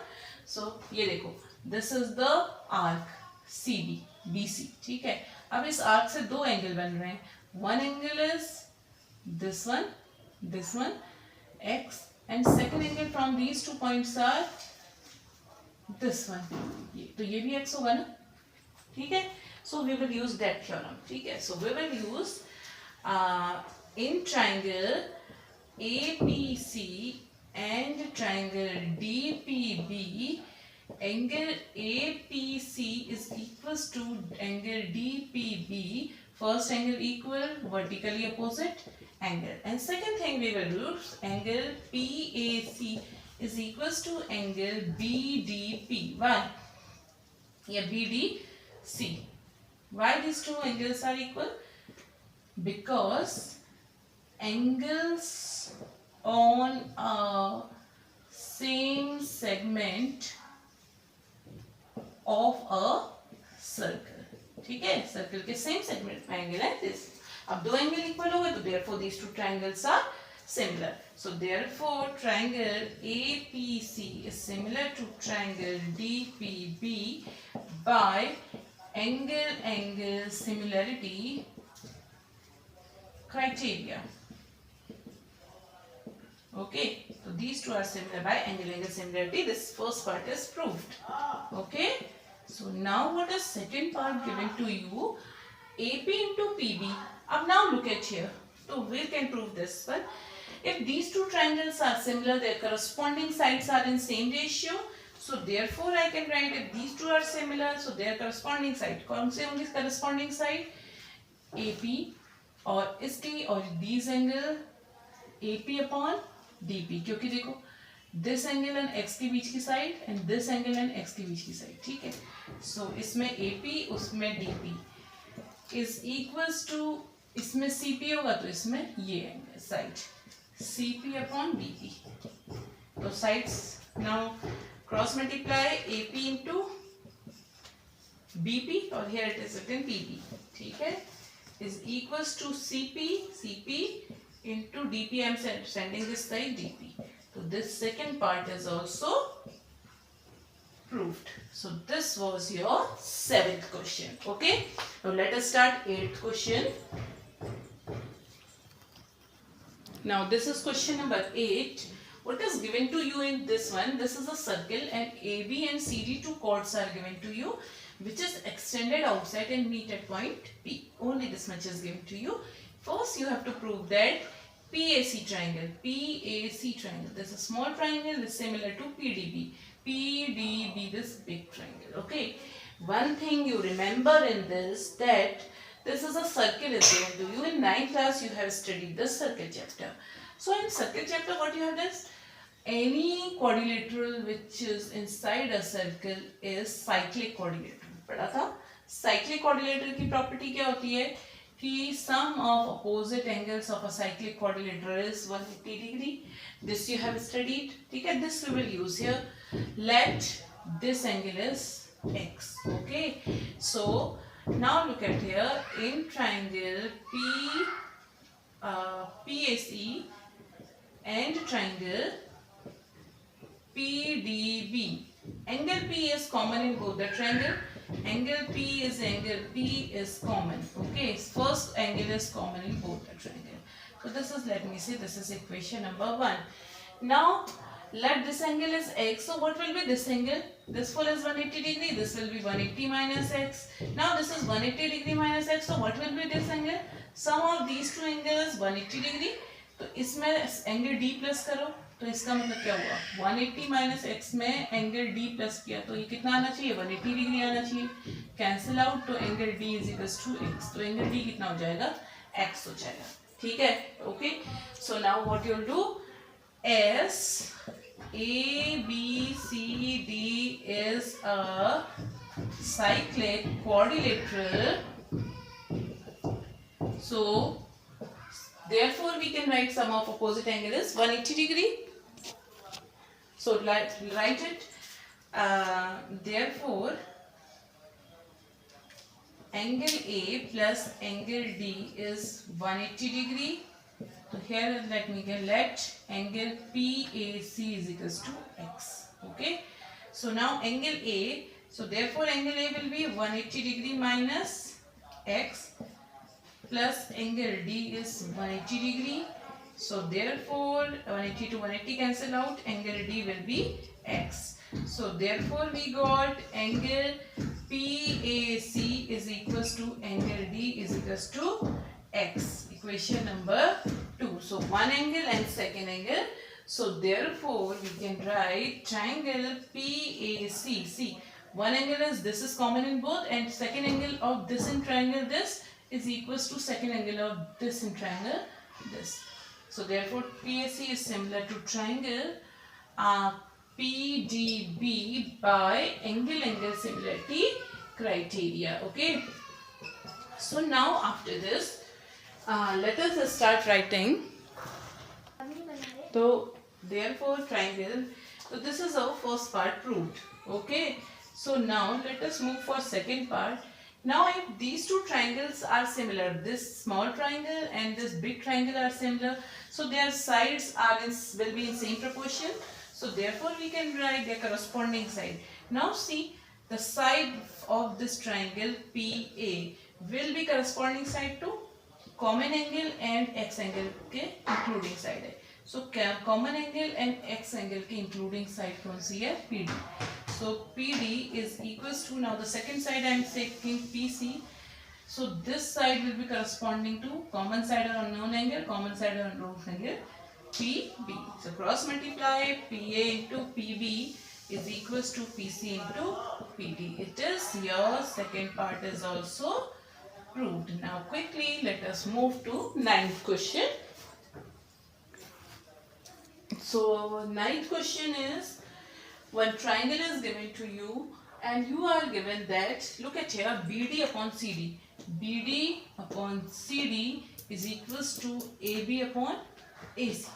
So ये देखो, this is the arc CD BC. ठीक है. अब इस arc से दो एंगल बन रहे हैं. One angle is this one x, and second angle from these two points are this one. तो ये भी x होगा ना? ठीक है. So we will use that theorem. ठीक है. So we will use in triangle APC and triangle DPB, angle APC is equals to angle DPB. First angle equal, vertically opposite angle. And second thing we will use, angle PAC is equals to angle BDP. Why? Yeah, BDC. Why these two angles are equal? Because angles on a same segment of a circle. ठीक है, circle के same segment में angle है this. अब दो angle equal हो गए तो therefore these two triangles are similar. So therefore triangle APC is similar to triangle DPB by angle similarity criteria. Okay, so these two are similar by angle similarity. This first part is proved. Okay, so now what is second part given to you? AP into PB. Now look at here. So we can prove this one. If these two triangles are similar, their corresponding sides are in same ratio. So therefore I can write if these two are similar, so their corresponding side. कौन से होंगे corresponding side? AP और इसकी और these angle AP upon DP. क्योंकि देखो this angle and x के बीच की side and this angle and x के बीच की side. ठीक है. So इसमें AP उसमें DP is equals to, इसमें CP होगा तो इसमें ये angle side CP upon BP. तो sides now cross multiply AP into BP और here it is written PB. ठीक है. Is equals to CP into DP. I am sending this side DP. So this second part is also proved. So this was your 7th question. Okay. Now let us start 8th question. Now this is question number 8. What is given to you in this one? This is a circle and AB and CD two chords are given to you, which is extended outside and meet at point P. Only this much is given to you. First you have to prove that PAC triangle, this is a small triangle is similar to PDB. PDB, this big triangle. Okay. One thing you remember in this, that this is a circle is given to you. In 9th class you have studied the circle chapter. So in circle chapter what you have done? Any quadrilateral which is inside a circle is cyclic quadrilateral. पढ़ा था? Cyclic quadrilateral की property क्या होती है? कि sum of opposite angles of a cyclic quadrilateral is 180 degree. This you have studied. ठीक है? This we will use here. Let this angle is x. Okay. So now look at here. In triangle PAC and triangle PDB. Angle P is common in both the triangle. Angle P is common. Okay, first angle is common in both the triangle. So this is, let me see, this is equation number 1. Now let this angle is x. So what will be this angle? This full is 180 degree. This will be 180 minus x. Now this is 180 degree minus x. So what will be this angle? Sum of these two angles 180 degree. तो इसमें angle D plus करो, तो इसका मतलब क्या हुआ? 180 minus x में angle D plus किया तो ये कितना आना चाहिए? 180 डिग्री आना चाहिए. कैंसिल आउट, तो angle D is equals to x. तो एंगल D कितना हो जाएगा? एक्स हो जाएगा. ठीक है? Okay. So now what you will do? As A B C D is a cyclic quadrilateral. So therefore we can write sum of opposite angle is 180 degree. So write it. Therefore angle A plus angle D is 180 degree. So here let me get, let angle PAC is equals to x. Okay. So now angle A. So therefore angle A will be 180 degree minus x plus angle D is 180 degree. So therefore 180 to 180 cancel out. Angle D will be x. So therefore we got angle PAC is equals to angle D is equals to x. Equation number 2. So one angle and second angle. So therefore we can write triangle PAC. See, one angle is, this is common in both, and second angle of this in triangle this is equals to second angle of this in triangle this. So therefore PAC is similar to triangle PDB by angle similarity criteria. Okay. So now after this let us start writing. So therefore triangle. So this is our first part proved. Okay. So now let us move for second part. Now if these two triangles are similar, this small triangle and this big triangle are similar, so their sides are will be in same proportion. So therefore we can write their corresponding side. Now see, the side of this triangle PA will be corresponding side to common angle and x angle के including side है. So common angle and x angle के including side कौन सी है? PD. So PD is equals to, now the second side I am taking PC. So this side will be corresponding to common side or unknown angle, common side or unknown angle, PB. So cross multiply PA into PB is equals to PC into PD. It is your second part is also proved. Now quickly let us move to ninth question. So ninth question is, one triangle is given to you and you are given that, look at here, BD upon CD. BD upon CD is equals to AB upon AC.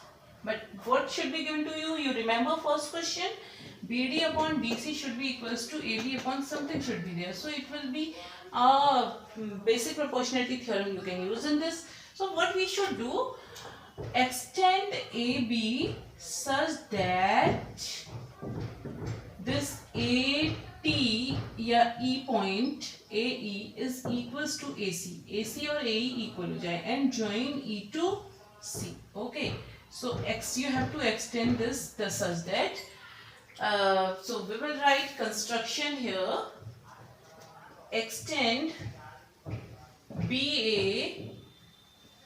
But what should be given to you? You remember first question, BD upon DC should be equals to AB upon something should be there. So it will be a basic proportionality theorem you can use in this. So what we should do, extend AB such that this AT या E point AE is equals to AC. AC और AE equal हो जाए and join E to C. Okay. So you have to extend this such that so we will write construction here. Extend BA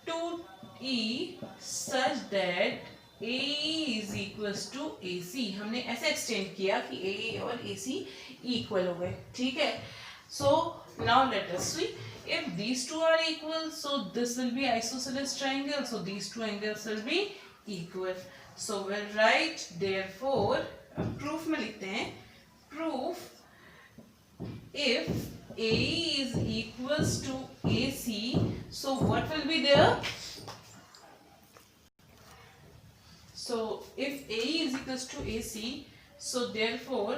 to E such that AE is equals to AC. हमने ऐसे extend किया कि AE और AC equal हो गए, ठीक है. So now let us see if these two are equal, so this will be isosceles triangle, so these two angles will be equal. So we'll write therefore proof में लिखते हैं proof if AE is equals to AC, so what will be there? So if AE is equals to AC, so therefore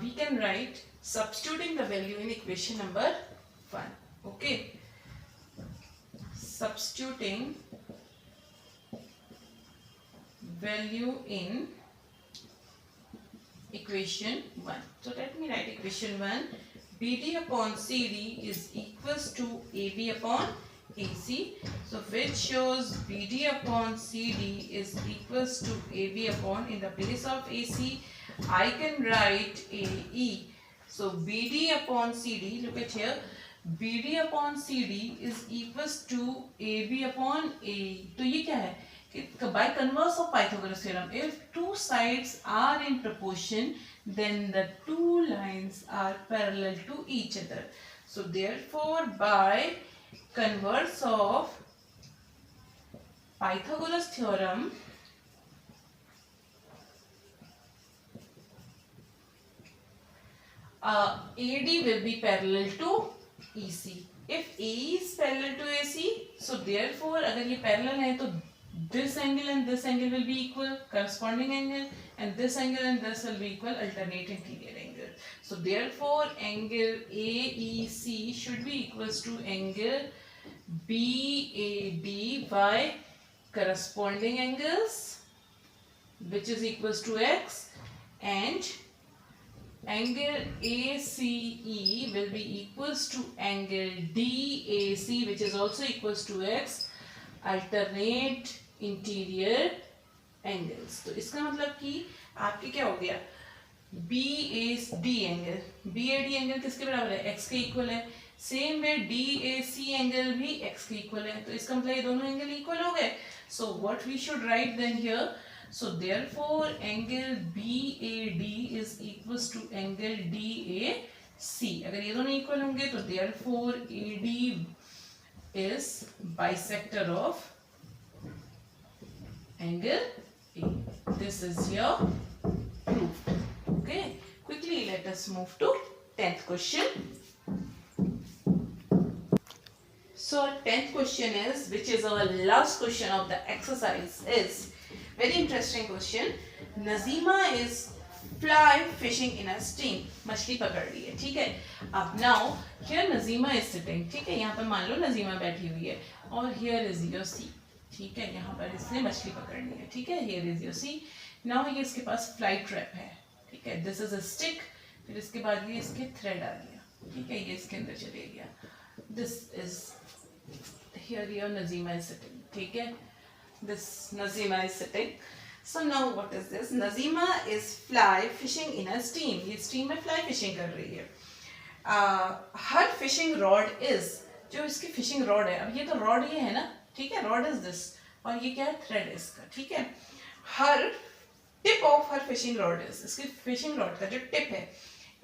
we can write substituting the value in equation number 1. Okay, substituting value in equation 1. So let me write equation 1. BD upon CD is equals to AB upon AC. So which shows BD upon CD is equals to AB upon, in the place of AC I can write AE. So BD upon CD, look at here, BD upon CD is equals to AB upon AE. तो ये क्या है कि by converse of Pythagoras theorem, if two sides are in proportion then the two lines are parallel to each other. So therefore by converse of Pythagoras theorem, AD will be parallel to EC. If AE is parallel to AC, so therefore अगर ये parallel है तो this angle and this angle will be equal, corresponding angle, and this angle and this will be equal, alternate interior angle. So therefore angle AEC should be equals to angle BAD by corresponding angles, which is equals to x, and angle ACE will be equals to angle DAC, which is also equals to x, alternate interior angles. तो इसका मतलब कि आपके क्या हो गया, BAD angle, BAD angle किसके बराबर है, x के इक्वल है. सेम वे DAC एंगल भी x के इक्वल है. तो इसका मतलब ये दोनों एंगल इक्वल हो गए. So what we should write then here, so therefore angle BAD is equals to angle DAC. अगर ये दोनों इक्वल होंगे तो therefore AD is bisector of angle A. This is your proof. Okay, quickly let us move to 10th question. So 10th question is, which is our last question of the exercise, is very interesting question. Nazima is fly fishing in a stream. मछली पकड़ रही है, ठीक है. अब now here Nazima is sitting, ठीक है. यहाँ पे मान लो Nazima बैठी हुई है और here is your sea. ठीक है, यहाँ पर इसने मछली पकड़नी है, ठीक है. Here is your sea. Now ये इसके पास फ्लाई ट्रैप है, ठीक है. This is a stick. फिर इसके बाद ये इसके थ्रेड आ गया, ठीक है. ये इसके अंदर चले गया. This is here your Nazima is sitting, ठीक है. This Nazima is sitting. So now what is this? Nazima is fly fishing in a stream. ये stream में fly fishing कर रही है. Her fishing rod is, जो इसकी fishing rod है, अब ये तो rod ये है ना, ठीक है. रॉड इज दिस और ये क्या है, थ्रेड है इसका, ठीक है. Her tip of her fishing rod is, इसकी फिशिंग रॉड का जो टिप है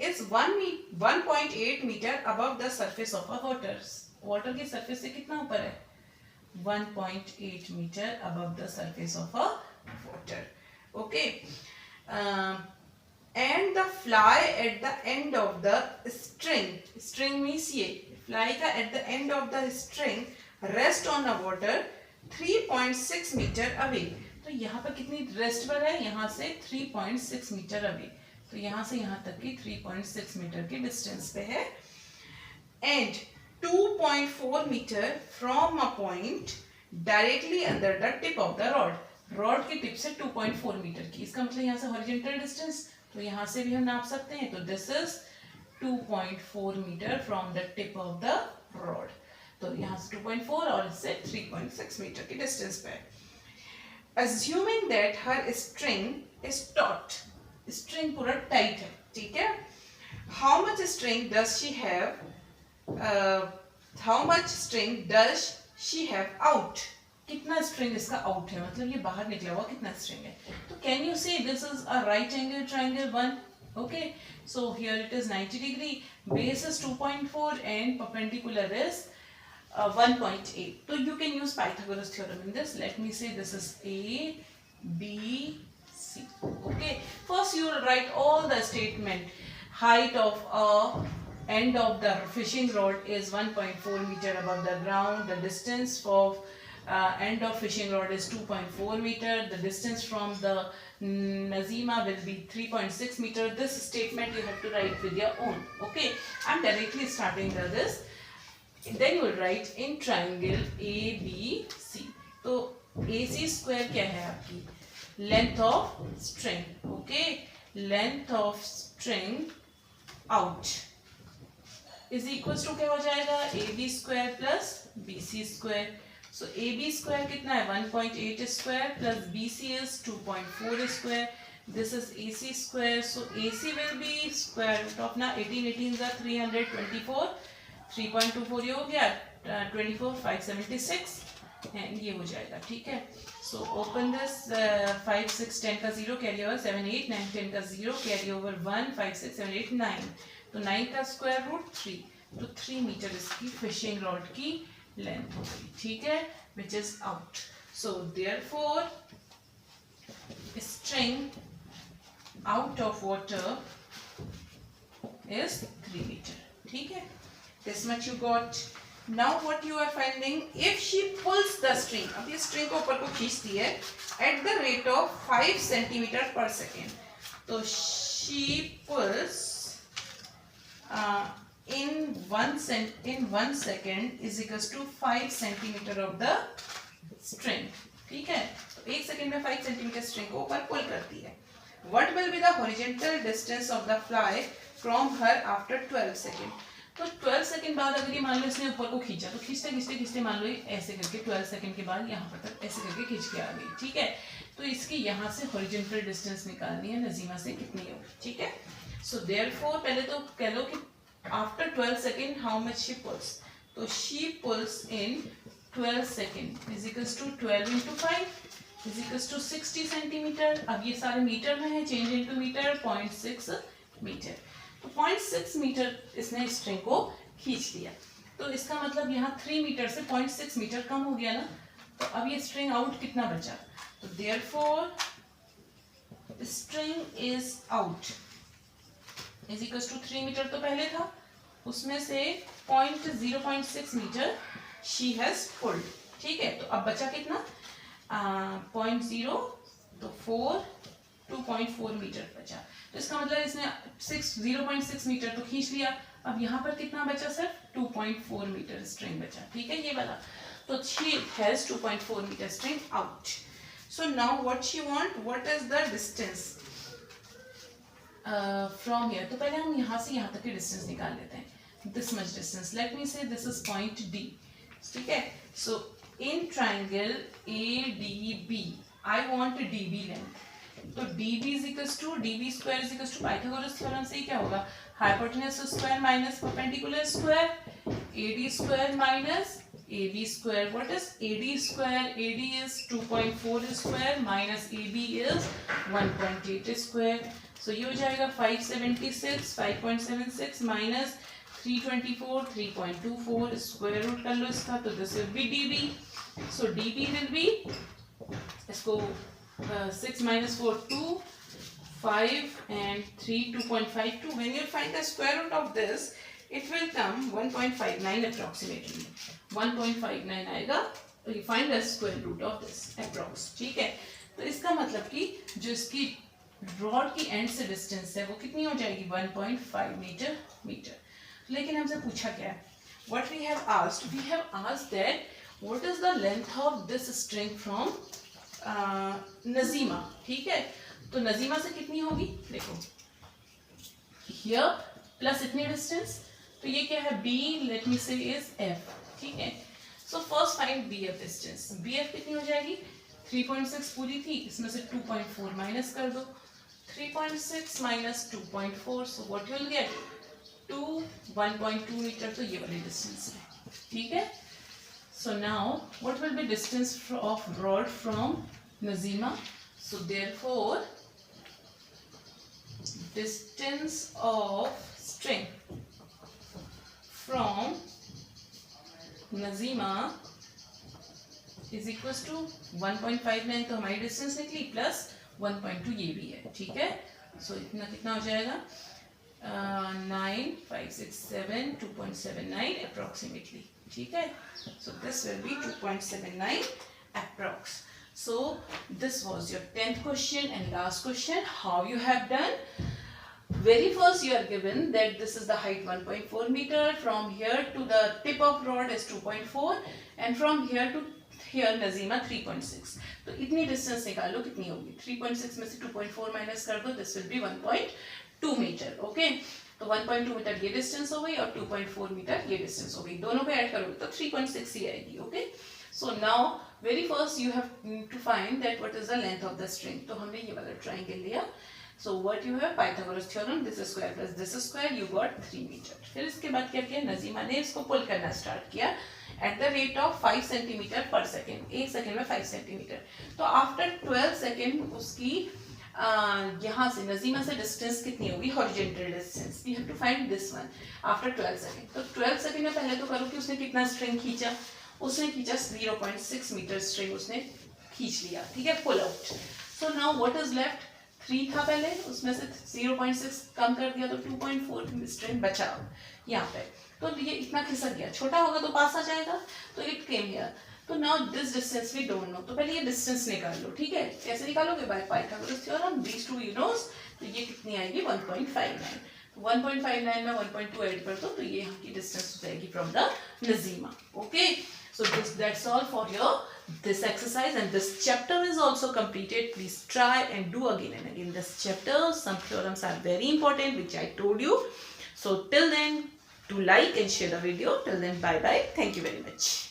is 1.8 metre above the surface of a water. Water की सरफेस से कितना ऊपर है, 1.8 metre above the surface of a water. Okay, and the fly at the end of the string. String means ये fly का at the end of the string rest on the water 3.6 metre away. तो यहाँ पर कितनी rest पर है, यहाँ से 3.6 मीटर अवे. तो यहाँ से यहाँ तक की 3.6 मीटर की डिस्टेंस पे है. And 2.4 metre from a point directly under the tip of the rod. Rod की टिप से 2.4 मीटर की, इसका मतलब यहाँ से हॉरिजॉन्टल डिस्टेंस, तो यहाँ से भी हम नाप सकते हैं. तो this is 2.4 metre from the tip of the rod. तो यहाँ से 2.4 और इससे 3.6 मीटर की डिस्टेंस पे है. Assuming that her string is taut, string पूरा टाइट है, ठीक है. How much string does she have? How much string does she have out? कितना स्ट्रिंग इसका आउट है, मतलब ये बाहर निकला हुआ कितना स्ट्रिंग है. तो can you see this is a right angle triangle 1. Okay, so here it is 90 degree, base is 2.4 and perpendicular is 1.8. So you can use Pythagoras theorem in this. Let me say this is A, B, C. Okay, first you will write all the statement. Height of end of the fishing rod is 1.4 meter above the ground. The distance of end of fishing rod is 2.4 meter. The distance from the Nazima will be 3.6 meter. This statement you have to write with your own. Okay, I'm directly starting this. Then you will write in triangle ABC. तो AC square क्या है आपकी? Length of string. Okay, length of string out is equals to क्या हो जाएगा? AB square plus BC square. So AB square कितना है? 1.8 square plus BC is 2.4 square. This is AC square. So AC will be square root of ना 18 is 324. 3.24 ये हो गया, 24 576 and ये हो जाएगा, ठीक है. सो ओपन दिस 5 6 10 का 0 कैरी ओवर 7 8 9 10 का 0 कैरी ओवर 1 5 6 7 8 9. तो 9 का स्क्वायर रूट 3, तो 3 मीटर इसकी फिशिंग रॉड की लेंथ हो गई, ठीक है, which is out. So therefore string out of water is 3 metre, ठीक है. This much you got. Now what you are finding? If she pulls the string, अब ये string को ऊपर को खींचती है at the rate of 5 centimeter per second. तो she pulls in 1 second is equals to 5 centimeter of the string. ठीक है, तो 1 सेकेंड में 5 सेंटीमीटर स्ट्रिंग को ऊपर पुल करती है. What will be the horizontal distance of the fly from her after 12 seconds? तो 12 सेकंड बाद अगर ये मान लो इसने ऊपर को खींचा, तो खींचते खींचते खींचते मान लो ये ऐसे करके 12 सेकंड के बाद यहाँ पर तक ऐसे करके खींच के आ गई, ठीक है. तो इसकी यहाँ से हॉरिजॉन्टल डिस्टेंस निकालनी है नजीमा से कितनी हो, ठीक है. सो देयरफॉर पहले तो कह लो कि after 12 second how much she pulls. तो she pulls in 12 second is equals to 12 into 5 is equals to 60 centimetre. अब ये सारे मीटर में है, चेंज इनटू मीटर, 0.6 मीटर. तो 0.6 मीटर इसने स्ट्रिंग को खींच लिया. तो इसका मतलब यहाँ 3 मीटर से 0.6 मीटर कम हो गया ना. तो अब ये स्ट्रिंग आउट कितना बचा? तो therefore string is out is equals to 3 metre तो पहले था, उसमें से 0.6 मीटर शी हैज पुल्ड, ठीक है. तो अब बचा कितना? 0.0 तो 2.4 मीटर बचा. तो इसका मतलब इसने 0.6 मीटर तो खींच लिया. अब यहाँ पर कितना बचा? सिर्फ 2.4 मीटर स्ट्रिंग बचा, ठीक है, ये वाला. तो she has 2.4 metre string out. So now what she want, what is the distance from here. तो पहले हम यहाँ से यहाँ तक की डिस्टेंस निकाल लेते हैं. This much distance, let me say this is point D, ठीक है. So in triangle ADB I want DB length. तो DB is equals to DB square is equals to Pythagoras theorem से क्या होगा? Hypotenuse square minus perpendicular square, AD square minus AB square. What is AD square? AD is 2.4 square minus AB is 1.8 square. So ये हो जाएगा 576 5.76 minus 324 3.24 square root कर लो इसका. तो this will be DB. So DB will be इसको 6 minus 4 2 5 and 3 2.52. When you find the square root of this, it will come 1.59 approximately. 1.59 आएगा. तो you find the square root of this approx, ठीक है. तो इसका मतलब कि जो इसकी रॉड की एंड से डिस्टेंस है वो कितनी हो जाएगी? 1.5 मीटर. लेकिन हमसे पूछा क्या है? What we have asked? We have asked that what is the length of this string from Najima, ठीक है. तो नजीमा से कितनी होगी? देखो हियर प्लस इतनी डिस्टेंस, तो ये क्या है? B लेट मी से इज F, ठीक है। So first find BF distance. BF कितनी हो जाएगी, 3.6 पूरी थी, इसमें से 2.4 माइनस कर दो, 3.6 minus 2.4, so what you will get 1.2 metre, तो ये वाली डिस्टेंस है, ठीक है। So now what will be distance of rod from Nazima? So therefore distance of string from Nazima is equals to 1.59, तो हमारी डिस्टेंस निकली, प्लस 1.2 ये भी है, ठीक है। सो इतना कितना हो जाएगा, 9, 5, 6, 7, 2.79 अप्रोक्सीमेटली, ठीक है। So this will B 2.79 approx. So this was your 10th question and last question. How you have done? Very first you are given that this is the height 1.4 meter, from here to the tip of rod is 2.4 and from here to here Nazima 3.6. तो इतनी distance निकालो कितनी होगी, 3.6 में से 2.4 minus कर दो, this will be 1.2 metre, okay. तो 1.2 मीटर ये डिस्टेंस हो गई और 2.4 मीटर ये डिस्टेंस हो गई, दोनों को ऐड करोगे तो 3.6 ही आएगी, okay. So now very first you have to find that what is the length of the string. तो हमने ये वाला triangle लिया, so what you have, Pythagoras theorem, this square plus this square, you got 3 meter. फिर इसके बाद क्या किया, नजीमा ने इसको पुल करना स्टार्ट किया at the rate of 5 centimetre पर सेकेंड, एक सेकेंड में 5 सेंटीमीटर। तो आफ्टर 12 सेकेंड उसकी यहाँ से नजीमा से डिस्टेंस कितनी होगी, horizontal distance, we have to find this one after 12 second. तो 12 सेकेंड में पहले तो करो कि उसने कितना स्ट्रिंग खींचा, उसने खींचा 0.6 मीटर स्ट्रिंग उसने खींच लिया, ठीक है, pull out. So now what is left, 3 था पहले, उसमें से 0.6 कम कर दिया तो 2.4 स्ट्रिंग बचा यहाँ पे। तो ये इतना खिसक गया, छोटा होगा तो पास आ जाएगा, तो इट केम हियर। तो now this distance we don't know, तो पहले ये डिस्टेंस निकाल लो, ठीक है। कैसे निकालोगे, by Pythagoras theorem, these two you knows. तो ये कितनी आएगी, 1.59, 1.59 में 1.2 ऐड कर दो तो ये की डिस्टेंस हो जाएगी from the Nazima, okay. So that's all for your this exercise, and this chapter is also completed. Please try and do again and again this chapter. Some theorems are very important, which I told you. So till then, do like and share the video. Till then, bye bye. Thank you very much.